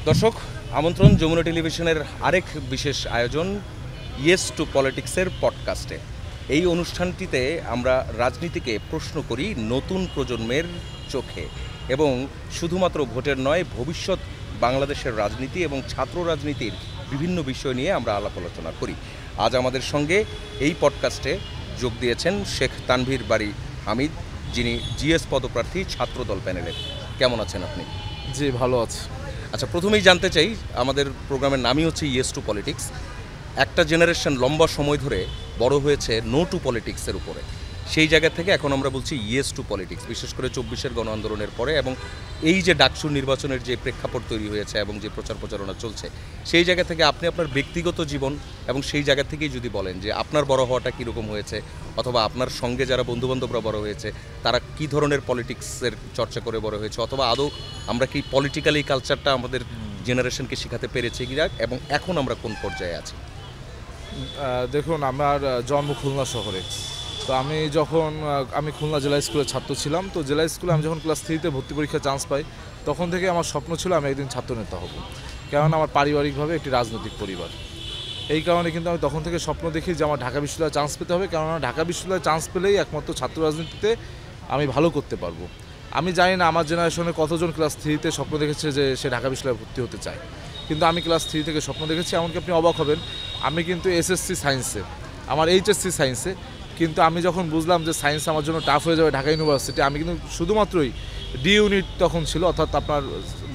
দর্শক, আমন্ত্রণ যমুনা টেলিভিশনের আরেক বিশেষ আয়োজন ইয়েস টু পলিটিক্সের পডকাস্টে। এই অনুষ্ঠানটিতে আমরা রাজনীতিকে প্রশ্ন করি নতুন প্রজন্মের চোখে এবং শুধুমাত্র ভোটের নয়, ভবিষ্যৎ বাংলাদেশের রাজনীতি এবং ছাত্র রাজনীতির বিভিন্ন বিষয় নিয়ে আমরা আলাপ আলোচনা করি। আজ আমাদের সঙ্গে এই পডকাস্টে যোগ দিয়েছেন শেখ তানভীর বারী হামিদ, যিনি জিএস পদপ্রার্থী ছাত্রদল প্যানেলের। কেমন আছেন আপনি? জি, ভালো আছে। আচ্ছা, প্রথমেই জানতে চাই, আমাদের প্রোগ্রামের নামই হচ্ছে ইয়েস টু পলিটিক্স। একটা জেনারেশন লম্বা সময় ধরে বড় হয়েছে নো টু পলিটিক্সের উপরে, সেই জায়গা থেকে এখন আমরা বলছি ইয়েস টু পলিটিক্স, বিশেষ করে 24-এর গণ আন্দোলনের পরে এবং এই যে ডাকসু নির্বাচনের যে প্রেক্ষাপট তৈরি হয়েছে এবং যে প্রচার প্রচারণা চলছে, সেই জায়গা থেকে আপনি আপনার ব্যক্তিগত জীবন এবং সেই জায়গা থেকেই যদি বলেন যে আপনার বড় হওয়াটা কীরকম হয়েছে, অথবা আপনার সঙ্গে যারা বন্ধুবান্ধবরা বড় হয়েছে তারা কী ধরনের পলিটিক্সের চর্চা করে বড় হয়েছে, অথবা আদৌ আমরা কি পলিটিক্যাল এই কালচারটা আমাদের জেনারেশনকে শেখাতে পেরেছি কিনা এবং এখন আমরা কোন পর্যায়ে আছি? দেখুন, আমার জন্ম খুলনা শহরে। তো আমি খুলনা জেলা স্কুলের ছাত্র ছিলাম। তো জেলা স্কুলে আমি যখন ক্লাস 3-তে ভর্তি পরীক্ষা চান্স পাই, তখন থেকে আমার স্বপ্ন ছিল আমি একদিন ছাত্রনেতা হব, কারণ আমার পারিবারিকভাবে একটি রাজনৈতিক পরিবার। এই কারণে কিন্তু আমি তখন থেকে স্বপ্ন দেখি যে আমার ঢাকা বিশ্ববিদ্যালয়ে চান্স পেতে হবে, কারণ ঢাকা বিশ্ববিদ্যালয়ে চান্স পেলেই একমাত্র ছাত্র রাজনীতিতে আমি ভালো করতে পারবো। আমি জানি না আমার জেনারেশনে কতজন ক্লাস 3-তে স্বপ্ন দেখেছে যে সে ঢাকা বিশ্ববিদ্যালয়ে ভর্তি হতে চায়, কিন্তু আমি ক্লাস 3 থেকে স্বপ্ন দেখেছি। এমনকি আপনি অবাক হবেন, আমি কিন্তু এসএসসি সায়েন্সে, আমার এইচএসসি সায়েন্সে, কিন্তু আমি যখন বুঝলাম যে সায়েন্স আমার জন্য টাফ হয়ে যাবে ঢাকা ইউনিভার্সিটি, আমি কিন্তু শুধুমাত্রই ডি ইউনিট তখন ছিল, অর্থাৎ আপনার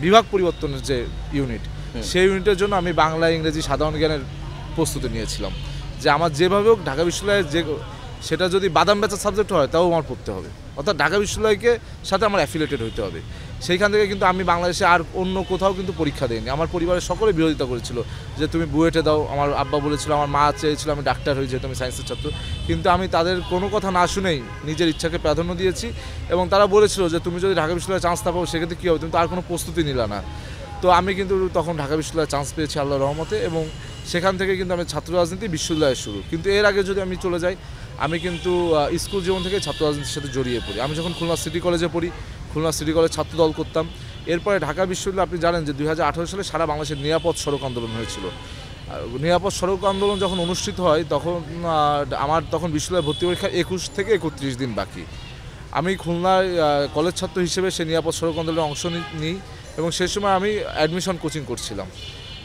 বিভাগ পরিবর্তনের যে ইউনিট, সেই ইউনিটের জন্য আমি বাংলা, ইংরেজি, সাধারণ জ্ঞানের প্রস্তুতি নিয়েছিলাম যে আমার যেভাবে হোক ঢাকা বিশ্ববিদ্যালয়ের যে সেটা যদি বাদাম বেচার সাবজেক্ট হয় তাও আমার পড়তে হবে, অর্থাৎ ঢাকা বিশ্ববিদ্যালয়কে সাথে আমার অ্যাফিলিয়েটেড হতে হবে। সেইখান থেকে কিন্তু আমি বাংলাদেশে আর অন্য কোথাও কিন্তু পরীক্ষা দিইনি। আমার পরিবারের সকলে বিরোধিতা করেছিল যে তুমি বুয়েটে দাও, আমার আব্বা বলেছিল, আমার মা চেয়েছিল আমি ডাক্তার হই যেহেতু আমি সায়েন্সের ছাত্র, কিন্তু আমি তাদের কোনো কথা না শুনেই নিজের ইচ্ছাকে প্রাধান্য দিয়েছি। এবং তারা বলেছিল যে তুমি যদি ঢাকা বিশ্ববিদ্যালয়ে চান্স না পাও সেক্ষেত্রে কী হবে, তুমি তো আর কোনো প্রস্তুতি নিলা না। তো আমি কিন্তু তখন ঢাকা বিশ্ববিদ্যালয়ে চান্স পেয়েছি আল্লাহর রহমতে, এবং সেখান থেকে কিন্তু আমি ছাত্র রাজনীতি বিশ্ববিদ্যালয়ের শুরু। কিন্তু এর আগে যদি আমি চলে যাই, আমি কিন্তু স্কুল জীবন থেকে ছাত্র রাজনীতির সাথে জড়িয়ে পড়ি। আমি যখন খুলনা সিটি কলেজে পড়ি, খুলনা সিটি কলেজ ছাত্র দল করতাম। এরপরে ঢাকা বিশ্ববিদ্যালয়, আপনি জানেন যে 2018 সালে সারা বাংলাদেশের নিরাপদ সড়ক আন্দোলন হয়েছিল। নিরাপদ সড়ক আন্দোলন যখন অনুষ্ঠিত হয় তখন আমার বিশ্ববিদ্যালয় ভর্তি পরীক্ষা 21 থেকে 31 দিন বাকি। আমি খুলনার কলেজ ছাত্র হিসেবে সেই নিরাপদ সড়ক আন্দোলনে অংশ নিই, এবং সেই সময় আমি অ্যাডমিশন কোচিং করছিলাম।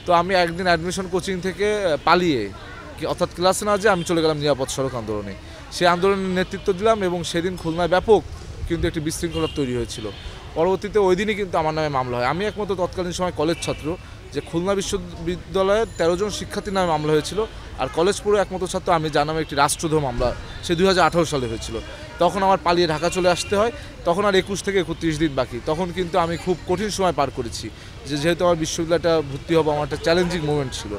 তো আমি একদিন অ্যাডমিশন কোচিং থেকে পালিয়ে, অর্থাৎ ক্লাসে না যেয়ে আমি চলে গেলাম নিরাপদ সড়ক আন্দোলনে। সেই আন্দোলনের নেতৃত্ব দিলাম, এবং সেদিন খুলনায় ব্যাপক কিন্তু একটি বিশৃঙ্খলা তৈরি হয়েছিল। পরবর্তীতে ওই দিনই কিন্তু আমার নামে মামলা হয়। আমি একমাত্র তৎকালীন সময় কলেজ ছাত্র যে খুলনা বিশ্ববিদ্যালয়ের 13 জন শিক্ষার্থীর নামে মামলা হয়েছিল, আর কলেজ পুরো একমাত্র ছাত্র আমি, যার নামে একটি রাষ্ট্রদ্রোহ মামলা সে 2018 সালে হয়েছিল। তখন আমার পালিয়ে ঢাকা চলে আসতে হয়। তখন আর 21 থেকে 31 দিন বাকি। তখন কিন্তু আমি খুব কঠিন সময় পার করেছি, যেহেতু আমার বিশ্ববিদ্যালয়টা ভর্তি হবো, আমার একটা চ্যালেঞ্জিং মোমেন্ট ছিল।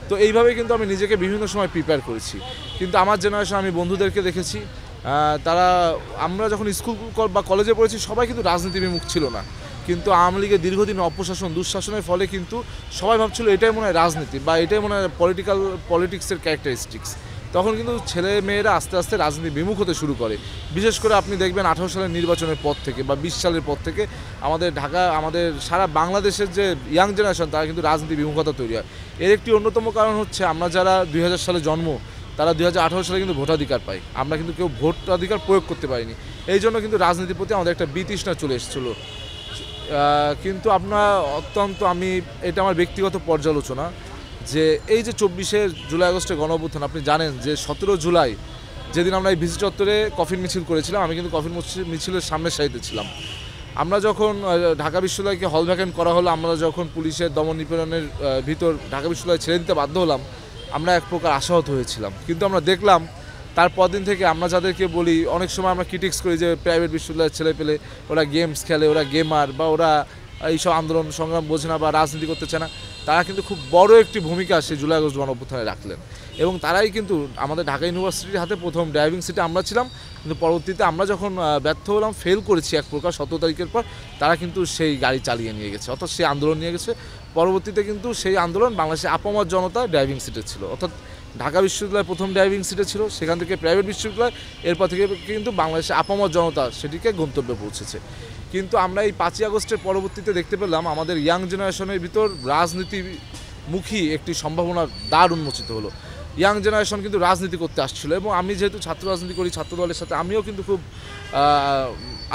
তো এইভাবে কিন্তু আমি নিজেকে বিভিন্ন সময় প্রিপেয়ার করেছি। কিন্তু আমার জেনারেশন, আমি বন্ধুদেরকে দেখেছি, আমরা যখন স্কুল বা কলেজে পড়েছি সবাই কিন্তু রাজনীতি বিমুখ ছিল না, কিন্তু আওয়ামী লীগের দীর্ঘদিন অপশাসন, দুঃশাসনের ফলে কিন্তু সবাই ভাবছিল এটাই মনে হয় রাজনীতি, বা এটাই মনে হয় পলিটিক্সের ক্যারেক্টারিস্টিক্স। তখন কিন্তু ছেলে মেয়েরা আস্তে আস্তে রাজনীতি বিমুখ হতে শুরু করে। বিশেষ করে আপনি দেখবেন 18 সালের নির্বাচনের পর থেকে বা 20 সালের পর থেকে আমাদের সারা বাংলাদেশের যে ইয়াং জেনারেশন, তারা কিন্তু রাজনীতি বিমুখতা তৈরি হয়। এর একটি অন্যতম কারণ হচ্ছে আমরা যারা 2000 সালে জন্ম, তারা 2018 সালে কিন্তু ভোটাধিকার পাই, আমরা কিন্তু কেউ ভোটাধিকার প্রয়োগ করতে পারিনি। এই জন্য কিন্তু রাজনীতির প্রতি আমাদের একটা বিতৃষ্ণা চলে এসেছিলো। কিন্তু এটা আমার ব্যক্তিগত পর্যালোচনা, যে এই যে 24 জুলাই আগস্টে গণ অভ্যুত্থান, আপনি জানেন যে 17 জুলাই যেদিন আমরা এই ভিসি চত্বরে কফিন মিছিল করেছিলাম, আমি কিন্তু কফিন মিছিলের সামনের সারিতে ছিলাম। আমরা যখন ঢাকা বিশ্ববিদ্যালয়কে হল ভ্যাকেন্ট করা হলো, আমরা যখন পুলিশের দমন নিপীড়নের ভিতর ঢাকা বিশ্ববিদ্যালয় ছেড়ে দিতে বাধ্য হলাম, আমরা এক প্রকার আশাহত হয়েছিলাম। কিন্তু আমরা দেখলাম তারপর দিন থেকে আমরা যাদেরকে বলি, অনেক সময় আমরা ক্রিটিক্স করি যে প্রাইভেট বিশ্ববিদ্যালয়ের ছেলে পেলে ওরা গেমস খেলে, ওরা গেমার, বা ওরা এইসব আন্দোলন সংগ্রাম বোঝে না বা রাজনীতি করতে চায় না, তারা কিন্তু খুব বড় একটি ভূমিকা সেই জুলাই আগস্ট গণ অভ্যুত্থানে রাখলেন। এবং তারাই কিন্তু আমাদের ঢাকা ইউনিভার্সিটির হাতে প্রথম ড্রাইভিং সিটে আমরা ছিলাম, কিন্তু পরবর্তীতে আমরা যখন ব্যর্থ হলাম, ফেল করেছি এক প্রকার 17 তারিখের পর, তারা কিন্তু সেই গাড়ি চালিয়ে নিয়ে গেছে, অর্থাৎ সেই আন্দোলন নিয়ে গেছে। পরবর্তীতে কিন্তু সেই আন্দোলন বাংলাদেশের আপামর জনতা ড্রাইভিং সিটে ছিল, অর্থাৎ ঢাকা বিশ্ববিদ্যালয় প্রথম ড্রাইভিং সিটে ছিল, সেখান থেকে প্রাইভেট বিশ্ববিদ্যালয়, এরপর থেকে কিন্তু বাংলাদেশে আপামর জনতা সেটিকে গন্তব্যে পৌঁছেছে। কিন্তু আমরা এই 5ই আগস্টের পরবর্তীতে দেখতে পেলাম আমাদের ইয়াং জেনারেশনের ভিতর রাজনীতিমুখী একটি সম্ভাবনা দ্বার উন্মোচিত হলো। ইয়াং জেনারেশন কিন্তু রাজনীতি করতে আসছিল, এবং আমি যেহেতু ছাত্র রাজনীতি করি, ছাত্র দলের সাথে আমিও কিন্তু খুব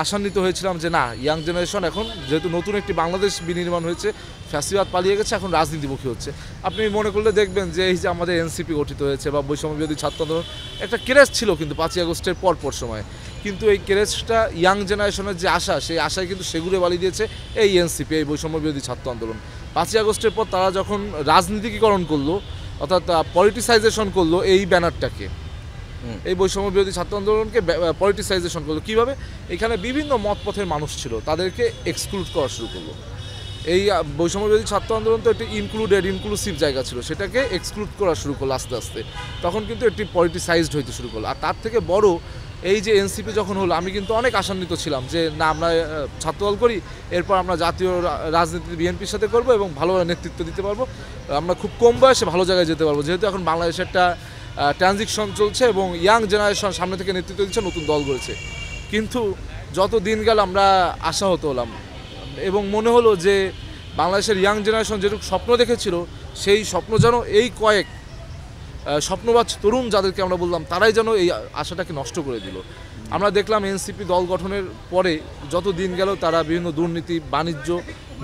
আশান্বিত হয়েছিলাম যে না, ইয়াং জেনারেশন এখন যেহেতু নতুন একটি বাংলাদেশ বিনির্মাণ হয়েছে, ফ্যাসিবাদ পালিয়ে গেছে, এখন রাজনীতিমুখী হচ্ছে। আপনি মনে করলে দেখবেন যে এই যে আমাদের এনসিপি গঠিত হয়েছে বা বৈষম্য বিরোধী ছাত্র আন্দোলন, একটা ক্রেজ ছিল কিন্তু 5ই আগস্টের পরপর সময়, কিন্তু এই ক্রেজটা ইয়াং জেনারেশনের যে আশা, সেই আশায় কিন্তু সেগুলো বালি দিয়েছে এই এনসিপি, এই বৈষম্য বিরোধী ছাত্র আন্দোলন। 5ই আগস্টের পর তারা যখন রাজনীতিকীকরণ করলো, অর্থাৎ পলিটিসাইজেশন করলো এই ব্যানারটাকে, এই বৈষম্য বিরোধী ছাত্র আন্দোলনকে পলিটিসাইজেশন করলো। কীভাবে? এখানে বিভিন্ন মতপথের মানুষ ছিল, তাদেরকে এক্সক্লুড করা শুরু করলো। এই বৈষম্য বিরোধী ছাত্র আন্দোলন তো একটি ইনক্লুসিভ জায়গা ছিল, সেটাকে এক্সক্লুড করা শুরু করলো আস্তে আস্তে। তখন কিন্তু একটি পলিটিসাইজড হইতে শুরু করলো। আর তার থেকে বড়, এই যে এনসিপি যখন হলো, আমি কিন্তু অনেক আশান্বিত ছিলাম যে না, আমরা ছাত্রদল করি, এরপর আমরা জাতীয় রাজনীতি বিএনপির সাথে করব এবং ভালোভাবে নেতৃত্ব দিতে পারবো, আমরা খুব কম বয়সে ভালো জায়গায় যেতে পারবো, যেহেতু এখন বাংলাদেশে একটা ট্রানজিশন চলছে এবং ইয়াং জেনারেশন সামনে থেকে নেতৃত্ব দিচ্ছে, নতুন দল গড়েছে। কিন্তু যত দিন গেল আমরা আশাহত হলাম, এবং মনে হলো যে বাংলাদেশের ইয়াং জেনারেশন যেটুকু স্বপ্ন দেখেছিল, সেই স্বপ্ন যেন এই কয়েক স্বপ্নবাজ তরুণ যাদেরকে আমরা বললাম, তারাই যেন এই আশাটাকে নষ্ট করে দিল। আমরা দেখলাম এনসিপি দল গঠনের পরে যত দিন গেল, তারা বিভিন্ন দুর্নীতি, বাণিজ্য,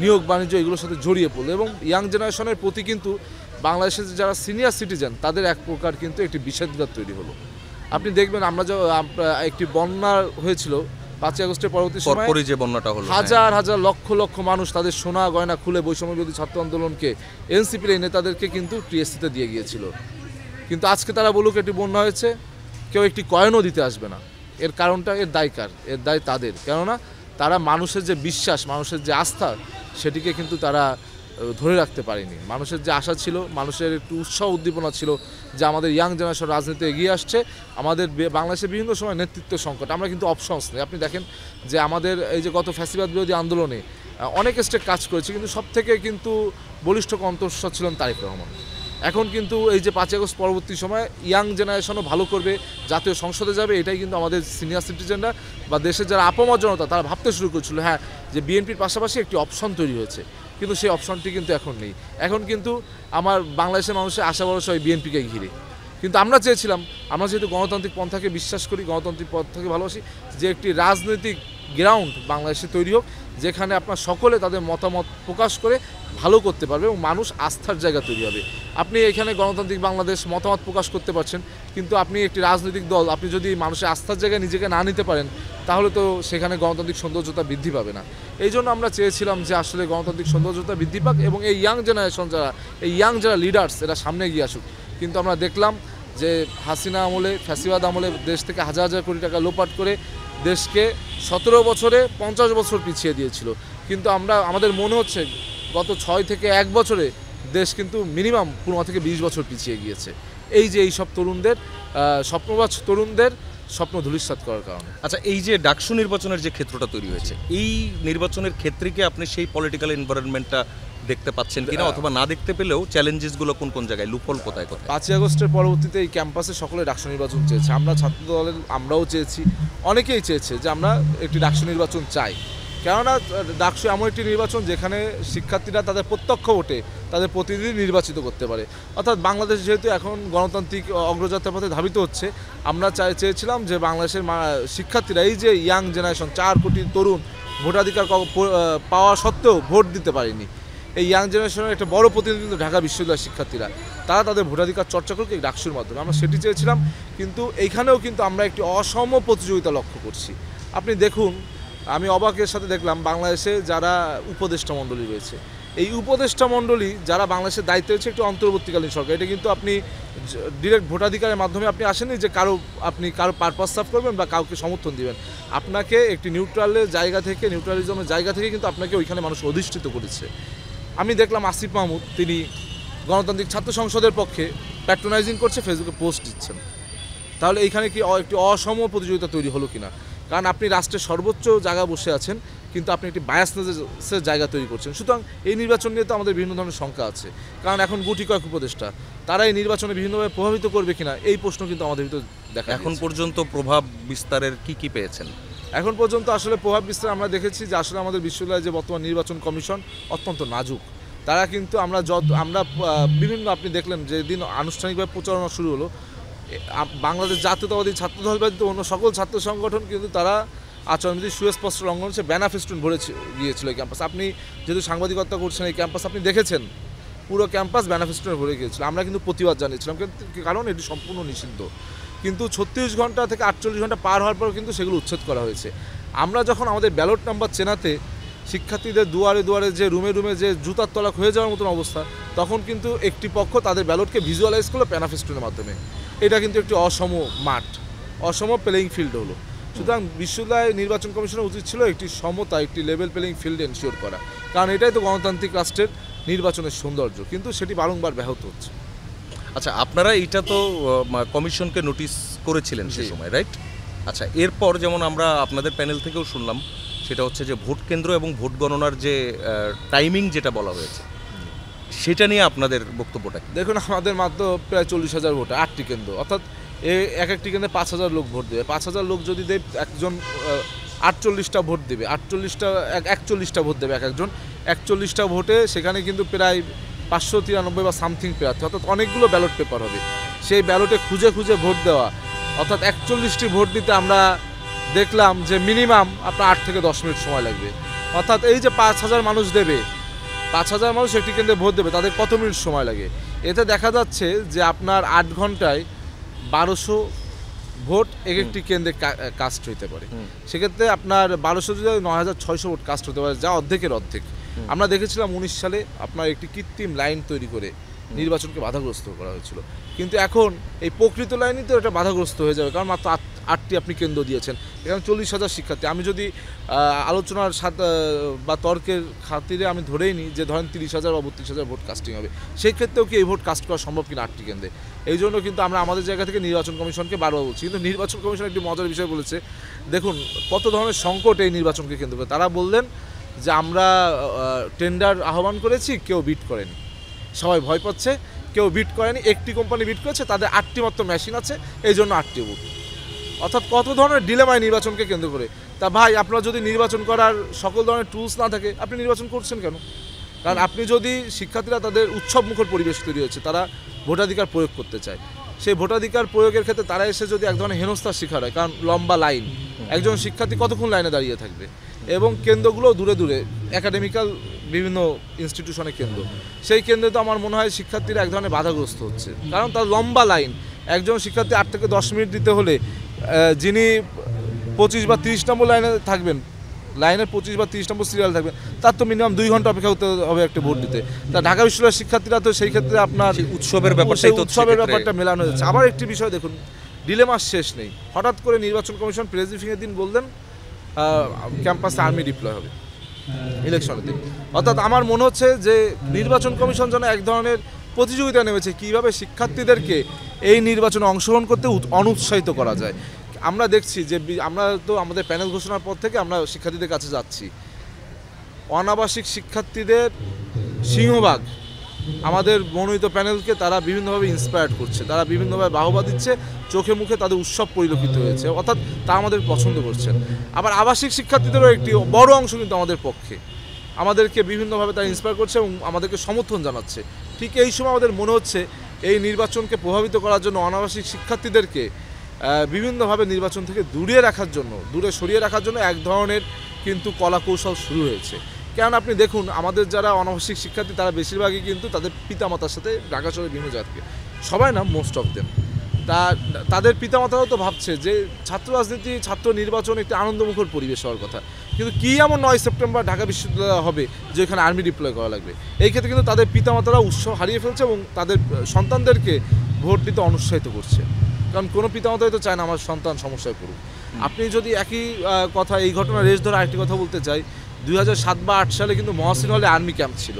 নিয়োগ বাণিজ্য এগুলোর সাথে জড়িয়ে পড়লো, এবং ইয়াং জেনারেশনের প্রতি কিন্তু বাংলাদেশের যারা সিনিয়র সিটিজেন, তাদের এক প্রকার কিন্তু একটি বিষাদঘাত তৈরি হলো। আপনি দেখবেন আমরা একটি বন্যা হয়েছিল 5ই আগস্টের পরবর্তী সময়, যে বন্যাটা হলো, হাজার হাজার লক্ষ লক্ষ মানুষ তাদের সোনা গয়না খুলে বৈষম্য বিরোধী ছাত্র আন্দোলনকে, এনসিপির এই নেতাদেরকে কিন্তু টিএসসিতে দিয়ে গিয়েছিল। কিন্তু আজকে তারা বলুক একটি বন্যা হয়েছে, কেউ একটি কয়েনও দিতে আসবে না। এর কারণটা, এর দায় কার? এর দায় তাদের। কেননা তারা মানুষের যে বিশ্বাস, মানুষের যে আস্থা, সেটিকে কিন্তু তারা ধরে রাখতে পারেনি। মানুষের যে আশা ছিল, মানুষের একটু উৎসাহ উদ্দীপনা ছিল যে আমাদের ইয়াং জেনারেশন রাজনীতি এগিয়ে আসছে, আমাদের বাংলাদেশে বিভিন্ন সময় নেতৃত্ব সংকট, আমরা কিন্তু অপশনস নেই। আপনি দেখেন যে আমাদের এই যে গত ফ্যাসিবাদ বিরোধী আন্দোলনে অনেক স্টেক কাজ করেছে, কিন্তু সবথেকে কিন্তু বলিষ্ঠ কণ্ঠস্বর ছিলেন তারেক রহমান। এখন কিন্তু এই যে 5ই আগস্ট পরবর্তী সময়ে ইয়াং জেনারেশনও ভালো করবে, জাতীয় সংসদে যাবে, এটাই কিন্তু আমাদের সিনিয়র সিটিজেনরা বা দেশের যারা আপামর জনতা, তারা ভাবতে শুরু করেছিল হ্যাঁ, যে বিএনপির পাশাপাশি একটি অপশন তৈরি হয়েছে, কিন্তু সেই অপশনটি কিন্তু এখন নেই। এখন কিন্তু আমার বাংলাদেশের মানুষের আশা ভরসা হয় বিএনপিকে ঘিরে। কিন্তু আমরা চেয়েছিলাম, আমরা যেহেতু গণতান্ত্রিক পন্থাকে বিশ্বাস করি, গণতান্ত্রিক পন্থাকে ভালোবাসি, যে একটি রাজনৈতিক গ্রাউন্ড বাংলাদেশে তৈরি হোক, যেখানে আপনার সকলে তাদের মতামত প্রকাশ করে ভালো করতে পারবে এবং মানুষ আস্থার জায়গা তৈরি হবে। আপনি এখানে গণতান্ত্রিক বাংলাদেশ মতামত প্রকাশ করতে পারছেন, কিন্তু আপনি একটি রাজনৈতিক দল, আপনি যদি মানুষের আস্থার জায়গায় নিজেকে না নিতে পারেন, তাহলে তো সেখানে গণতান্ত্রিক সৌন্দর্যতা বৃদ্ধি পাবে না। এই জন্য আমরা চেয়েছিলাম যে আসলে গণতান্ত্রিক সৌন্দর্যতা বৃদ্ধি পাক এবং এই ইয়াং জেনারেশন যারা, এই ইয়াং যারা লিডার্স, এরা সামনে এগিয়ে আসুক। কিন্তু আমরা দেখলাম যে হাসিনা আমলে, ফ্যাসিবাদ আমলে দেশ থেকে হাজার হাজার কোটি টাকা লোপাট করে দেশকে 17 বছরে 50 বছর পিছিয়ে দিয়েছিল। কিন্তু আমাদের মনে হচ্ছে গত 6 থেকে 1 বছরে দেশ কিন্তু মিনিমাম 15 থেকে 20 বছর পিছিয়ে গিয়েছে, এই যে এইসব তরুণদের, স্বপ্নবাজ তরুণদের স্বপ্ন ধূলিসাৎ করার কারণে। আচ্ছা, এই যে ডাকসু নির্বাচনের যে ক্ষেত্রটা তৈরি হয়েছে, এই নির্বাচনের ক্ষেত্রে কি আপনি সেই পলিটিক্যাল এনভায়রনমেন্টটা দেখতে পাচ্ছেন কিনা, অথবা না দেখতে পেলেও চ্যালেঞ্জেসগুলো কোন কোন জায়গায়, লুফল কোথায় কোথায়? 5ই আগস্টের পরবর্তীতে এই ক্যাম্পাসে সকলে ডাকসু নির্বাচন চেয়েছে, আমরা ছাত্র দলের আমরাও চেয়েছি, অনেকেই চেয়েছে যে আমরা একটি ডাকসু নির্বাচন চাই। কেননা ডাকসু এমন একটি নির্বাচন যেখানে শিক্ষার্থীরা তাদের প্রত্যক্ষ ভোটে তাদের প্রতিনিধি নির্বাচিত করতে পারে। অর্থাৎ বাংলাদেশ যেহেতু এখন গণতান্ত্রিক অগ্রযাত্রার পথে ধাবিত হচ্ছে, আমরা চেয়েছিলাম যে বাংলাদেশের শিক্ষার্থীরা, এই যে ইয়াং জেনারেশন 4 কোটি তরুণ ভোটাধিকার পাওয়া সত্ত্বেও ভোট দিতে পারেনি, এই ইয়াং জেনারেশনের একটা বড় প্রতিনিধি ঢাকা বিশ্ববিদ্যালয়ের শিক্ষার্থীরা, তারা তাদের ভোটাধিকার চর্চা করুক এই ডাকসুর মাধ্যমে, আমরা সেটি চেয়েছিলাম। কিন্তু এইখানেও কিন্তু আমরা একটি অসম প্রতিযোগিতা লক্ষ্য করছি। আপনি দেখুন, আমি অবাকের সাথে দেখলাম বাংলাদেশে যারা উপদেষ্টা মণ্ডলী রয়েছে, এই উপদেষ্টা মণ্ডলী যারা বাংলাদেশের দায়িত্বে রয়েছে একটি অন্তর্বর্তীকালীন সরকার, এটা কিন্তু আপনি ডিরেক্ট ভোটাধিকারের মাধ্যমে আপনি আসেননি যে আপনি কারো পারপাস সার্ভ করবেন বা কাউকে সমর্থন দিবেন, আপনাকে একটি নিউট্রালের জায়গা থেকে, নিউট্রালিজমের জায়গা থেকে কিন্তু আপনাকে ওইখানে মানুষ অধিষ্ঠিত করেছে। আমি দেখলাম আসিফ মাহমুদ তিনি গণতান্ত্রিক ছাত্র সংসদের পক্ষে প্যাট্রোনাইজিং করছে, ফেসবুকে পোস্ট দিচ্ছেন। তাহলে এইখানে কি একটি অসম প্রতিযোগিতা তৈরি হলো কিনা? কারণ আপনি রাষ্ট্রের সর্বোচ্চ জায়গা বসে আছেন, কিন্তু আপনি একটি বায়াসনেসের জায়গা তৈরি করছেন। সুতরাং এই নির্বাচন নিয়ে তো আমাদের বিভিন্ন ধরনের শঙ্কা আছে, কারণ এখন গুটি কয়েক উপদেষ্টা, তারা এই নির্বাচনে বিভিন্নভাবে প্রভাবিত করবে কিনা এই প্রশ্ন কিন্তু আমাদের ভিতর দেখা এখন দিয়েছে। পর্যন্ত প্রভাব বিস্তারের কি পেয়েছেন? এখন পর্যন্ত আসলে প্রভাব বিস্তার আমরা দেখেছি যে আসলে আমাদের বিশ্ববিদ্যালয়ের যে বর্তমান নির্বাচন কমিশন অত্যন্ত নাজুক। তারা কিন্তু আমরা বিভিন্ন, আপনি দেখলেন যেদিন আনুষ্ঠানিকভাবে প্রচারণা শুরু হলো, বাংলাদেশ জাতীয়তাবাদী ছাত্রদল ব্যতীত অন্য সকল ছাত্র সংগঠন কিন্তু তারা আচরণবিধি সুস্পষ্ট লঙ্ঘন হচ্ছে ব্যানাফেস্টুন ভরে গিয়েছিল এই ক্যাম্পাস। আপনি যেহেতু সাংবাদিকতা করছেন এই ক্যাম্পাস আপনি দেখেছেন, পুরো ক্যাম্পাস ব্যানাফেস্টুনে ভরে গিয়েছিল। আমরা কিন্তু প্রতিবাদ জানিয়েছিলাম, কারণ এটি সম্পূর্ণ নিষিদ্ধ। কিন্তু 36 ঘন্টা থেকে 48 ঘন্টা পার হওয়ার পর কিন্তু সেগুলো উচ্ছেদ করা হয়েছে। আমরা যখন আমাদের ব্যালট নাম্বার চেনাতে শিক্ষার্থীদের দুয়ারে দুয়ারে যে রুমে রুমে যে জুতার তলাক হয়ে যাওয়ার মতন অবস্থা, তখন কিন্তু একটি পক্ষ তাদের ব্যালটকে ভিজুয়ালাইজ করলো প্যানাফেস্টুনের মাধ্যমে। এটা কিন্তু একটি অসম মাঠ, অসম প্লেয়িং ফিল্ড হলো। সুতরাং বিশ্ববিদ্যালয় নির্বাচন কমিশনের উচিত ছিল একটি সমতা, একটি লেভেল প্লেয়িং ফিল্ড এনশিওর করা, কারণ এটাই তো গণতান্ত্রিক রাষ্ট্রের নির্বাচনের সৌন্দর্য, কিন্তু সেটি বারংবার ব্যাহত হচ্ছে। আচ্ছা, আপনারা এইটা তো কমিশনকে নোটিশ করেছিলেন সেই সময়, রাইট? আচ্ছা, এরপর যেমন আমরা আপনাদের প্যানেল থেকেও শুনলাম, সেটা হচ্ছে যে ভোট কেন্দ্র এবং ভোট গণনার যে টাইমিং যেটা বলা হয়েছে, সেটা নিয়ে আপনাদের বক্তব্যটা কি? দেখুন, আমাদের মাত্র প্রায় 40,000 ভোট, 8টি কেন্দ্র, অর্থাৎ এক একটি কেন্দ্রে 5,000 লোক ভোট দেবে। 5,000 লোক যদি দেয়, একজন 48টা ভোট দেবে, 41টা ভোট দেবে একজন। 41টা ভোটে সেখানে কিন্তু প্রায় 593 বা সামথিং প্রার্থী, অর্থাৎ অনেকগুলো ব্যালট পেপার হবে। সেই ব্যালটে খুঁজে খুঁজে ভোট দেওয়া, অর্থাৎ 41টি ভোট দিতে আমরা দেখলাম যে মিনিমাম আপনার 8 থেকে 10 মিনিট সময় লাগবে। অর্থাৎ এই যে 5,000 মানুষ দেবে, 5,000 মানুষ একটি কেন্দ্রে ভোট দেবে, তাদের কত মিনিট সময় লাগে? এতে দেখা যাচ্ছে যে আপনার 8 ঘন্টায় 1200 ভোট এক একটি কেন্দ্রে কাস্ট হইতে পারে। সেক্ষেত্রে আপনার 1200 যদি 9,600 ভোট কাস্ট হতে পারে, যা অর্ধেকের অর্ধেক। আমরা দেখেছিলাম 19 সালে আপনার একটি কৃত্রিম লাইন তৈরি করে নির্বাচনকে বাধাগ্রস্ত করা হয়েছিল, কিন্তু এখন এই প্রকৃত লাইনই তো এটা বাধাগ্রস্ত হয়ে যাবে, কারণ মাত্র 8টি আপনি কেন্দ্র দিয়েছেন, এখানে 40,000 শিক্ষার্থী। আমি যদি আলোচনার বা তর্কের খাতিরে আমি ধরেই নিই যে ধরেন 30,000 বা 32,000 ভোট কাস্টিং হবে, সেই ক্ষেত্রেও কি এই ভোট কাস্ট করা সম্ভব কিনা 8টি কেন্দ্রে? এই জন্য কিন্তু আমরা আমাদের জায়গা থেকে নির্বাচন কমিশনকে বারবার বলছি, কিন্তু নির্বাচন কমিশন একটি মজার বিষয় বলেছে। দেখুন কত ধরনের সংকট এই নির্বাচনকে কেন্দ্র করে। তারা বললেন যে আমরা টেন্ডার আহ্বান করেছি, কেউ বিট করেনি, সবাই ভয় পাচ্ছে, কেউ বিট করেনি, একটি কোম্পানি বিট করেছে, তাদের 8টি মাত্র মেশিন আছে, এই জন্য 8টি ভোট। অর্থাৎ কত ধরনের ডিলেমায় নির্বাচনকে কেন্দ্র করে। তা ভাই, আপনার যদি নির্বাচন করার সকল ধরনের টুলস না থাকে, আপনি নির্বাচন করছেন কেন? কারণ আপনি যদি শিক্ষার্থীরা তাদের উৎসবমুখর পরিবেশ তৈরি হচ্ছে, তারা ভোটাধিকার প্রয়োগ করতে চায়, সেই ভোটাধিকার প্রয়োগের ক্ষেত্রে তারা এসে যদি এক ধরনের হেনস্থার শিকার হয়, কারণ লম্বা লাইন, একজন শিক্ষার্থী কতক্ষণ লাইনে দাঁড়িয়ে থাকবে, এবং কেন্দ্রগুলো দূরে দূরে একাডেমিক্যাল বিভিন্ন ইনস্টিটিউশনের কেন্দ্র, সেই কেন্দ্রে তো আমার মনে হয় শিক্ষার্থীরা এক ধরনের বাধাগ্রস্ত হচ্ছে, কারণ তার লম্বা লাইন। একজন শিক্ষার্থী 8 থেকে 10 মিনিট দিতে হলে যিনি 25 বা 30 নম্বর লাইনে থাকবেন, লাইনের 25 বা 30 নম্বর সিরিয়াল থাকবেন, তার তো মিনিমাম 2 ঘন্টা অপেক্ষা করতে হবে একটা ভোট দিতে। তা ঢাকা বিশ্ববিদ্যালয়ের শিক্ষার্থীরা তো সেই ক্ষেত্রে আপনার উৎসবের ব্যাপারটা মেলানো হচ্ছে। আবার একটি বিষয় দেখুন, ডিলেমার শেষ নেই। হঠাৎ করে নির্বাচন কমিশন প্রেস ব্রিফিংয়ের দিন বললেন ক্যাম্পাসে আর্মি ডিপ্লয় হবে ইলেকশনের দিন। অর্থাৎ আমার মনে হচ্ছে যে নির্বাচন কমিশন যেন এক ধরনের প্রতিযোগিতা নেমেছে কীভাবে শিক্ষার্থীদেরকে এই নির্বাচনে অংশগ্রহণ করতে অনুৎসাহিত করা যায়। আমরা দেখছি যে আমরা তো আমাদের প্যানেল ঘোষণার পর থেকে আমরা শিক্ষার্থীদের কাছে যাচ্ছি, অনাবাসিক শিক্ষার্থীদের সিংহভাগ আমাদের মনোনীত প্যানেলকে তারা বিভিন্নভাবে ইন্সপায়ার্ড করছে, তারা বিভিন্নভাবে বাহবা দিচ্ছে, চোখে মুখে তাদের উৎসব পরিলক্ষিত হয়েছে, অর্থাৎ তা আমাদের পছন্দ করছেন। আবার আবাসিক শিক্ষার্থীদেরও একটি বড় অংশ কিন্তু আমাদের পক্ষে, আমাদেরকে বিভিন্নভাবে তারা ইন্সপায়ার করছে এবং আমাদেরকে সমর্থন জানাচ্ছে। ঠিক এই সময় আমাদের মনে হচ্ছে এই নির্বাচনকে প্রভাবিত করার জন্য অনাবাসিক শিক্ষার্থীদেরকে বিভিন্নভাবে নির্বাচন থেকে দূরে সরিয়ে রাখার জন্য এক ধরনের কিন্তু কলাকৌশল শুরু হয়েছে। কেন আপনি দেখুন, আমাদের যারা অনাবাসিক শিক্ষার্থী তারা বেশিরভাগই কিন্তু তাদের পিতামাতার সাথে ঢাকা শহরের বিভিন্ন জায়গাকে, সবাই না, মোস্ট অফ দেম, তাদের পিতামাতারাও তো ভাবছে যে ছাত্র রাজনীতি, ছাত্র নির্বাচন একটি আনন্দমুখর পরিবেশ হওয়ার কথা, কিন্তু কী এমন 9 সেপ্টেম্বর ঢাকা বিশ্ববিদ্যালয় হবে যে এখানে আর্মি ডিপ্লয় করা লাগবে। এই ক্ষেত্রে কিন্তু তাদের পিতামাতারা উৎসাহ হারিয়ে ফেলছে এবং তাদের সন্তানদেরকে ভোট দিতে অনুৎসাহিত করছে, কারণ কোনো পিতামাতাই তো চায় না আমার সন্তান সমস্যায় পড়ুক। আপনি যদি একই কথা, এই ঘটনা রেস ধরে আরেকটি কথা বলতে চাই, 2007 বা 2008 সালে কিন্তু মহসিন হলে আর্মি ক্যাম্প ছিল,